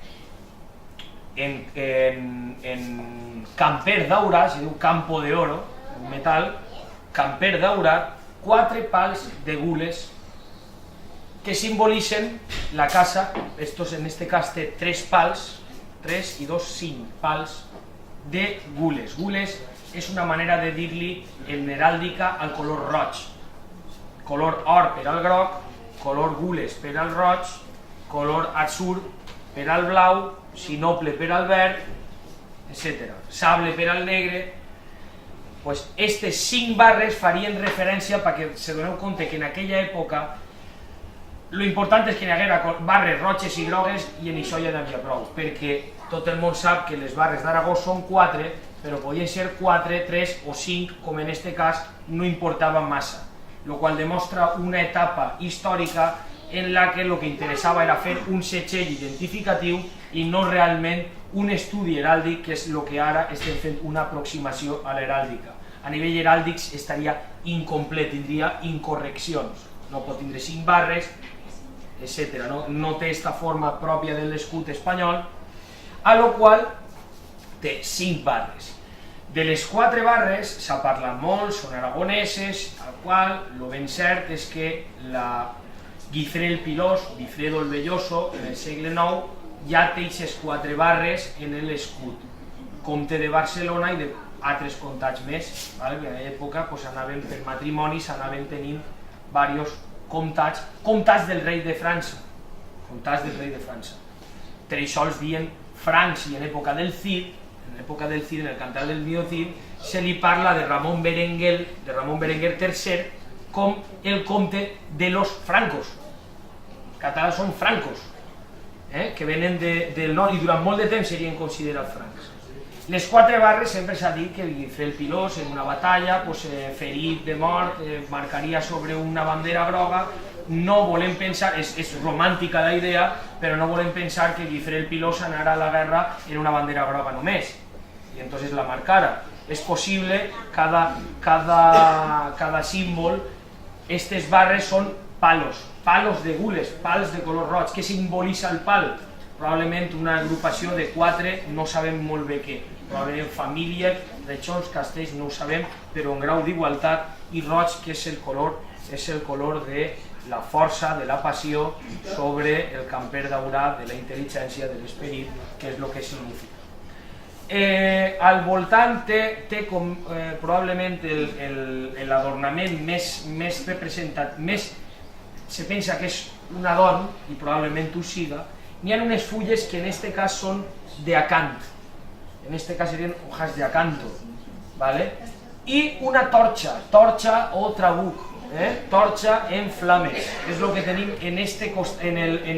en camper daurat, es diu Campo de Oro, un metal, camper daurat, 4 pals de gules que simbolitzen la casa. Estos en este cas té 3 pals, 3 i 2, 5 pals de gules. Gules és una manera de dir-li en heràldica al color roig. Color or per al groc, color gules per al roig, color atzur per al blau, sinople per al verd, etc. Sable per al negre. Pues estes 5 barres farien referència, perquè se doneu compte que en aquella època lo important és que hi haguera barres roges i grogues, i en això ja n'havia prou, perquè tot el món sap que les barres d'Aragó són 4, però podien ser 4, 3 o 5, com en este cas no importava massa, el qual demostra una etapa històrica en la que el que interessava era fer un setxell identificatiu i no realment un estudi heràldic, que és el que ara estem fent una aproximació a l'heràldica. A nivell heràldic estaria incomplet, tindria incorreccions, no pot tindre 5 barres, etc. No té aquesta forma pròpia de l'escut espanyol, a lo qual té 5 barres. De les 4 barres s'ha parlat molt, són aragoneses, al qual el ben cert és que la Guifré el Pilós, Guifredo el Velloso, en el segle IX, ja té aquestes 4 barres en l'escut. Comte de Barcelona i d'altres comtats més. En aquella època anaven per matrimonis, anaven tenint diversos comtats del rei de França. Comtats del rei de França. Per això els diuen francs, i en època del Cid, en el Cantar del Mío Cid, se li parla de Ramon Berenguer III com el comte de los francos. Catalans són francos, que venen del nord i durant molt de temps serien considerats francs. Les 4 barres sempre s'ha dit que el Guifré el Pilós en una batalla, ferit de mort, marcaria sobre una bandera groga. No volem pensar, és romàntica la idea, però no volem pensar que Guifré el Pilós anara a la guerra en una bandera groga només, i entonces la marcara. És possible, cada símbol, aquestes barres són palos de gules, pals de color roig. Què simbolitza el pal? Probablement una agrupació de 4, no sabem molt bé què. Probablement família, reixons, castells, no ho sabem, però en grau d'igualtat, i roig, que és el color de la força, de la passió, sobre el camper daurat, de la intel·ligència, de l'esperit, que és el que significa. Al voltant té com probablement l'adornament més representat, se pensa que és una dona, i probablement ho siga. N'hi ha unes fulles que en aquest cas són d'acant, en aquest cas serien hojas de acanto, i una torxa o trabuc, torxa en flames, és el que tenim en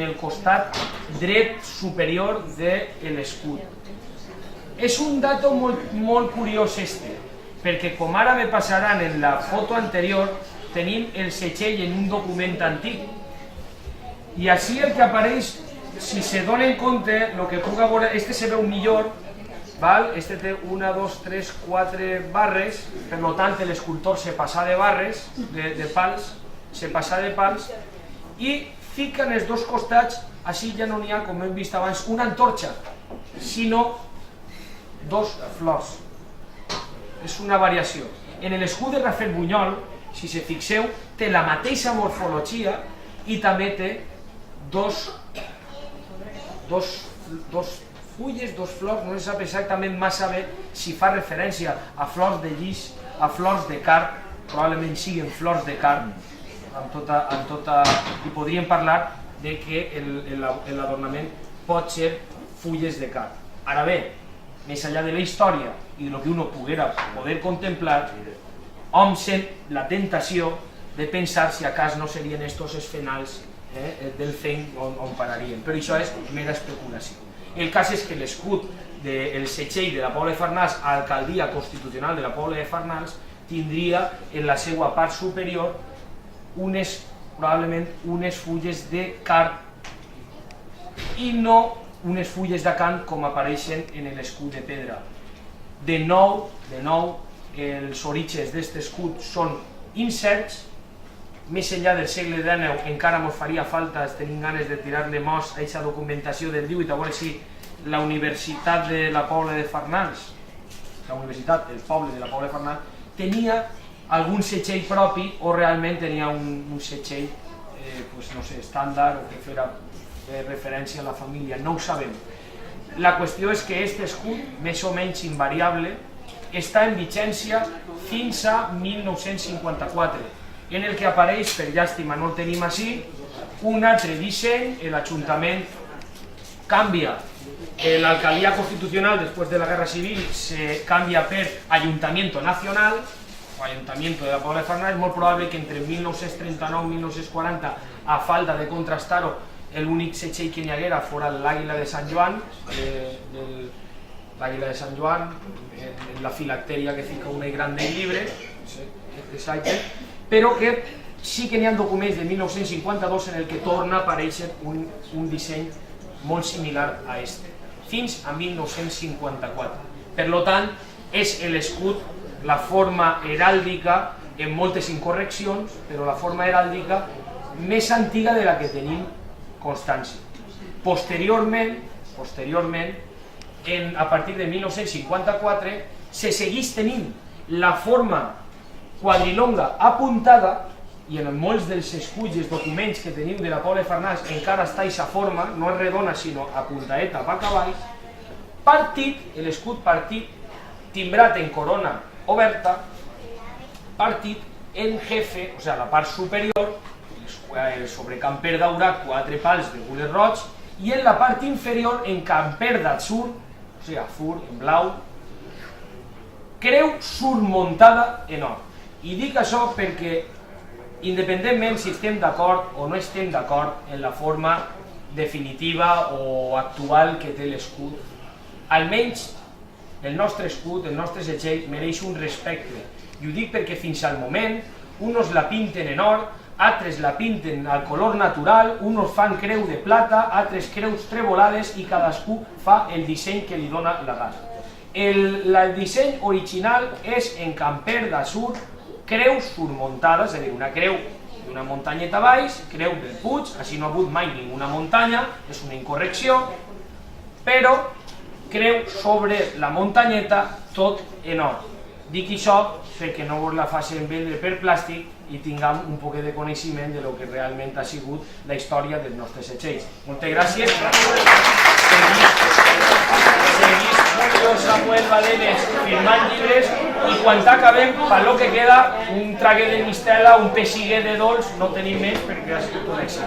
el costat dret superior de l'escut. És un dato molt curiós perquè com ara me passaran en la foto anterior, tenim el setxell en un document antic, i així el que apareix, si se donen compte, el que puc veure, este se veu millor, este té 1, 2, 3, 4 barres, per tant l'escultor se passa de barres, de pals, i fica en els dos costats, així ja no n'hi ha, com hem vist abans, una antorxa, sinó 2 flors. És una variació. En l'escut de Rafael Bunyol, si se fixeu, té la mateixa morfologia i també té dos fulles, 2 flors, no se sap exactament massa bé si fa referència a flors de llis, a flors de card, probablement siguin flors de card, i podríem parlar de que l'adornament pot ser fulles de card. Ara bé, més enllà de la història i del que uno poder contemplar, hom sent la tentació de pensar si acas no serien estos els fenals del fenc on pararien, però això és mera especulació. El cas és que l'escut del setxell de la Pobla de Farnals a l'alcaldia constitucional de la Pobla de Farnals tindria en la seva part superior probablement unes fulles de card i no unes fulles de cant com apareixen en l'escut de pedra. De nou, els orígens d'aquest escut són incerts. Més enllà del segle XIX encara ens faria falta, tenim ganes de tirar-li mos a aquesta documentació del 18, a veure si la Universitat de la Pobla de Farnals, el poble de la Pobla de Farnals, tenia algun setxell propi o realment tenia un setxell estàndard o que fera referència a la família, no ho sabem. La qüestió és que aquest escut, més o menys invariable, està en vigència fins a 1954, en el que apareix, per llàstima no el tenim així, un altre disseny. L'Ajuntament canvia, l'alcaldia constitucional després de la Guerra Civil se canvia per Ayuntamiento Nacional, o Ayuntamiento de la Pobla de Farnals. És molt probable que entre 1939 i 1940, a falta de contrastar-ho, l'únic setxell que n'hi haguera fora l'Àguila de Sant Joan, l'Àguila de Sant Joan, la filacteria que fica una gran del llibre, però que sí que n'hi ha documents de 1952 en el que torna a aparèixer un disseny molt similar a este, fins a 1954. Per tant, és l'escut, la forma heràldica, en moltes incorreccions, però la forma heràldica més antiga de la que tenim constància. Posteriorment, a partir de 1954, se segueix tenint la forma quadrilonga apuntada, i en molts dels escuts i els documents que tenim de la Pobla de Farnals encara està aquesta forma, no és redona sinó apuntaeta va cavall, partit, l'escut partit, timbrat en corona oberta, partit en jefe, o sigui, la part superior, sobre camper daurat, 4 pals de gules roig, i en la part inferior, en camper d'atzur, o sigui, fur, en blau, creu surmuntada en or. I dic això perquè, independentment si estem d'acord o no estem d'acord en la forma definitiva o actual que té l'escut, almenys el nostre escut, el nostre setxell, mereix un respecte. I ho dic perquè fins al moment, uns la pinten en or, altres la pinten al color natural, uns fan creu de plata, altres creus trebolades i cadascú fa el disseny que li dona la gana. El disseny original és en camper d'atzur, creus surmuntades, és a dir, una creu d'una muntanyeta baix, creu del puig, així no ha hagut mai ninguna muntanya, és una incorrecció, però creu sobre la muntanyeta tot en or. Dic això perquè no vos la facin vendre per plàstic i tinguem un poc de coneixement de lo que realment ha sigut la història dels nostres setxells. Moltes gràcies. Seguís Julio Samuel Balenes firmant llibres i quan acabem, per lo que queda, un trague de mistela, un pessiguer de dolç, no tenim més perquè ha sigut un èxit.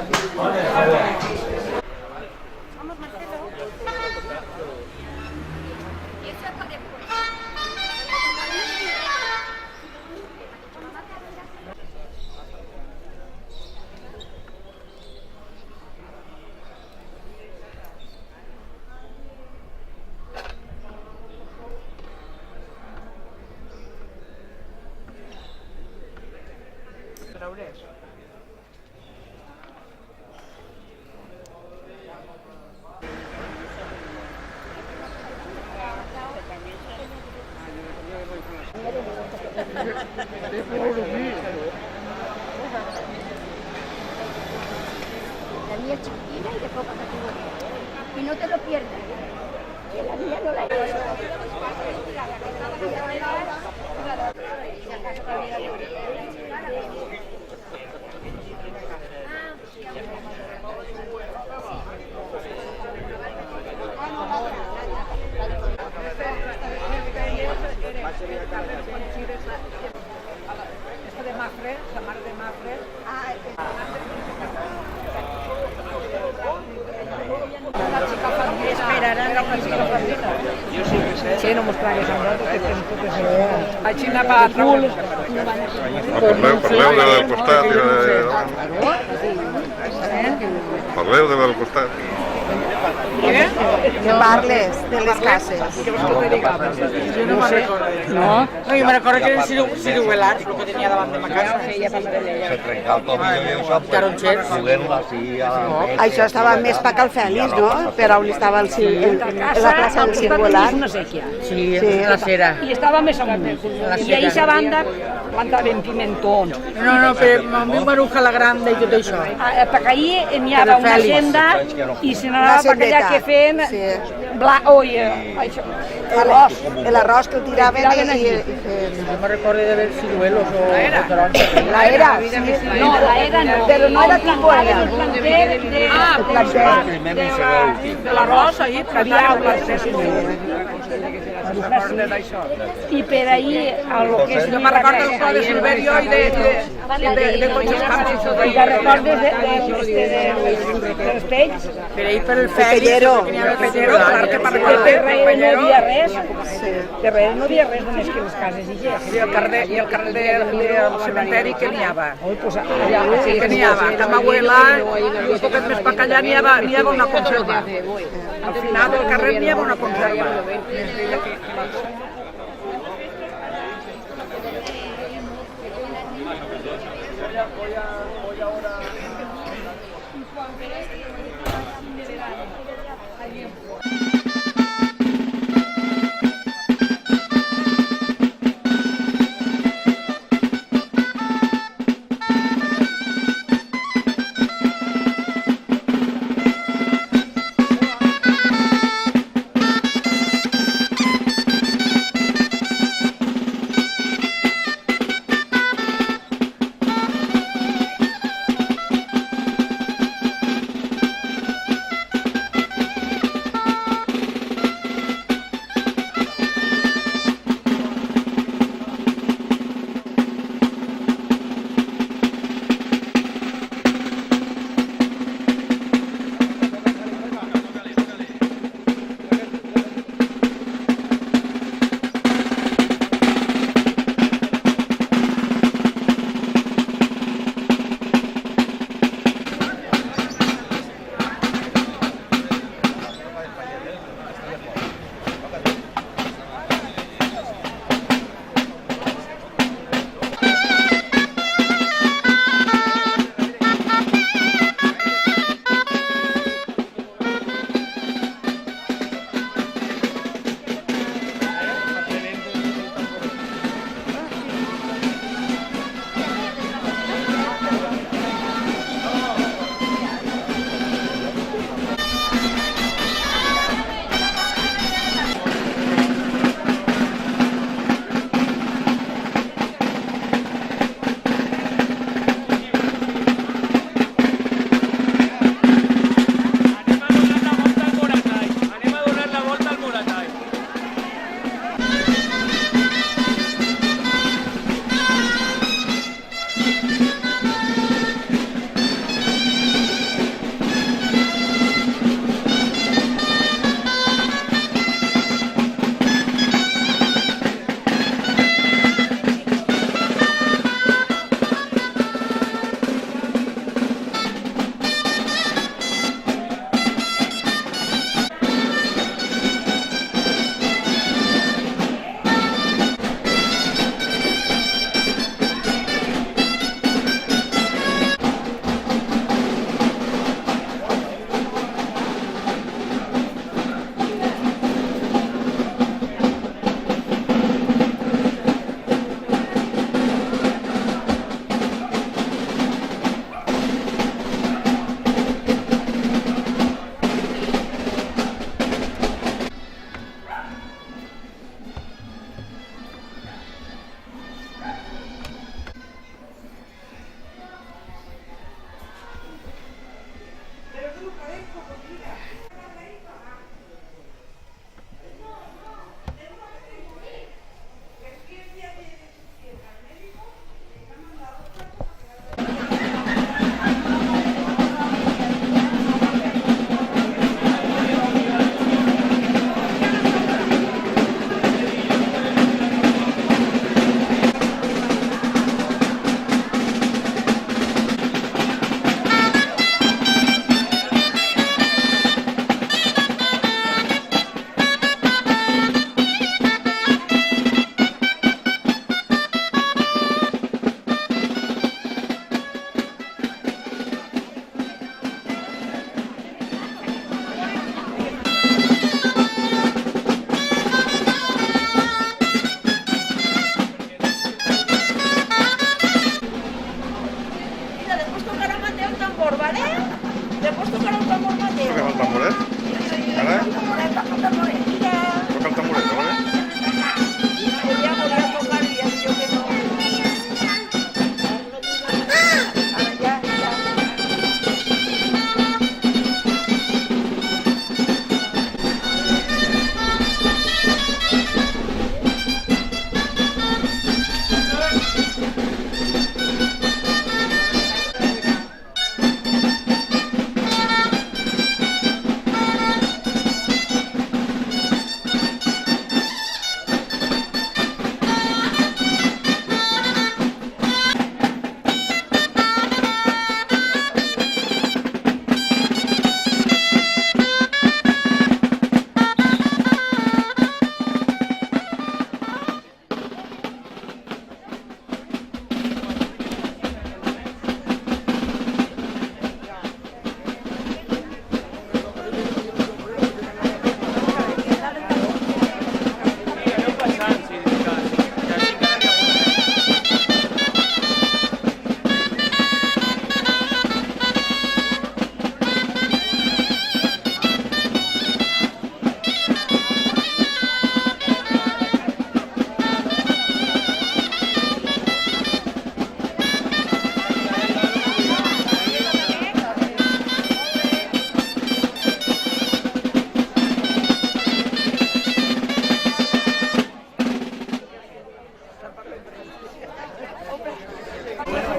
La mía es chiquitina y de poca categoría. Y no te lo pierdas. Que la mía no la he Esto de Mafre, la mar de Mafre. Esperarán a una chica familiar. Yo sí que sé. Sí, no mos tragues amb nosaltres, que tens totes les... Així anar per treure. Parleu de del costat i de davant. Parleu de del costat. Que parles de les cases. Jo no me'n recordo. No, jo me'n recordo que eren ciruelats, el que tenia davant de ma casa. Se trenca el tobillo i això, Taronxers. juguem-la així a la... Això estava més pa que el Fèlix, no? Per on estava la plaça del circular. Una sèquia. Sí, Sí. la cera. I estava més amunt. I d'aquesta banda plantaven pimentons. No, però mi maruja la grande i tot això. Per ahí n'hi havia una senda i se n'anava per allà que feien l'arròs que el tiraven i Jo me recordo de ver ciruelos o taronxos. la era, No, la era no. però no era tipus El planter de l'arròs, ahí, havia i per ahí a lo que és... Jo me recordo el cor de Silverio i de Conxos Campos. I te recordes dels pells? Per ahí per el Fèlix, el Pellero, clar que per Que recordar per el darrere no hi Pellero. havia res. Que darrere no hi havia res només que les cases i ja. I el carrer del cementeri que n'hi havia. Pues allà, Que n'hi havia. A ma abuela, un poquet més per allà n'hi havia una conserva. Al final del carrer n'hi havia una conserva.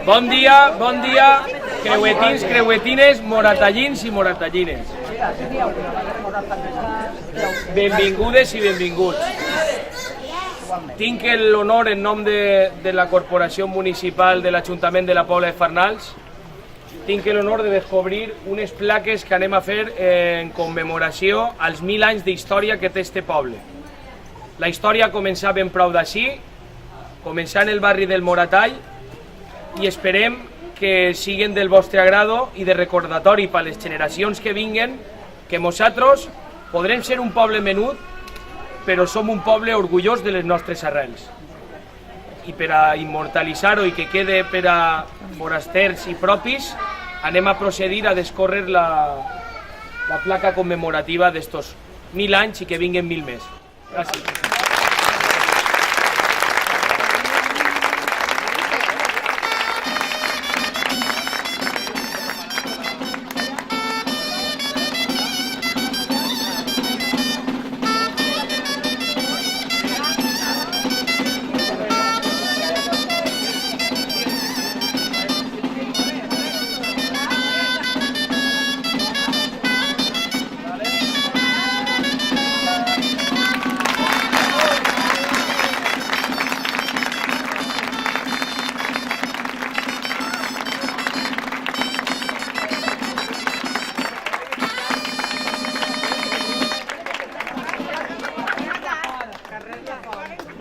Bon dia, creuetins, creuetines, moratallins i moratallines. Benvingudes i benvinguts. Tinc l'honor en nom de la Corporació Municipal de l'Ajuntament de la Pobla de Farnals, tinc l'honor de descobrir unes plaques que anem a fer en commemoració als 1000 anys d'història que té este poble. La història començava ben prou d'ací, començant en el barri del Moratall, i esperem que siguen del vostre agrado i de recordatori per a les generacions que vinguen que nosaltres podrem ser un poble menut, però som un poble orgullós de les nostres arrels. I per a immortalitzar-ho i que quede per a forasters i propis, anem a procedir a descórrer la placa commemorativa d'estos 1000 anys i que vinguen 1000 més. Gràcies.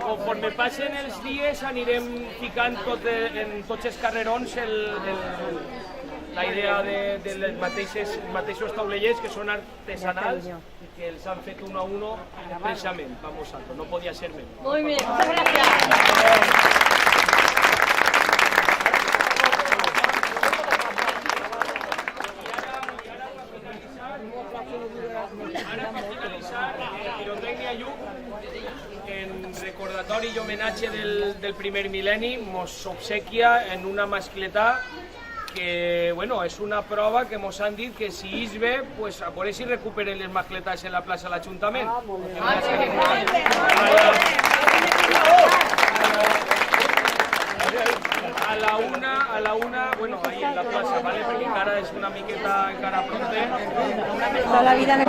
Conforme passen els dies anirem ficant en tots els carrerons la idea dels mateixos taulellers que són artesanals i que els han fet uno a uno expressament per nosaltres, no podia ser menys. Muy bien, muchas gracias. Ara per finalitzar, Pirotècnia Lluc, en recordatori i homenatge del primer mil·lenni, mos obsequia en una mascletà que, bueno, és una prova que mos han dit que si és bé, pues a veure si recuperen les mascletats en la plaça de l'Ajuntament. A la una, bueno, ahí en la plaça, ¿vale? Perquè encara és una miqueta, encara pronte. Toda la vida me...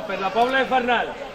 per la Pobla de Farnals.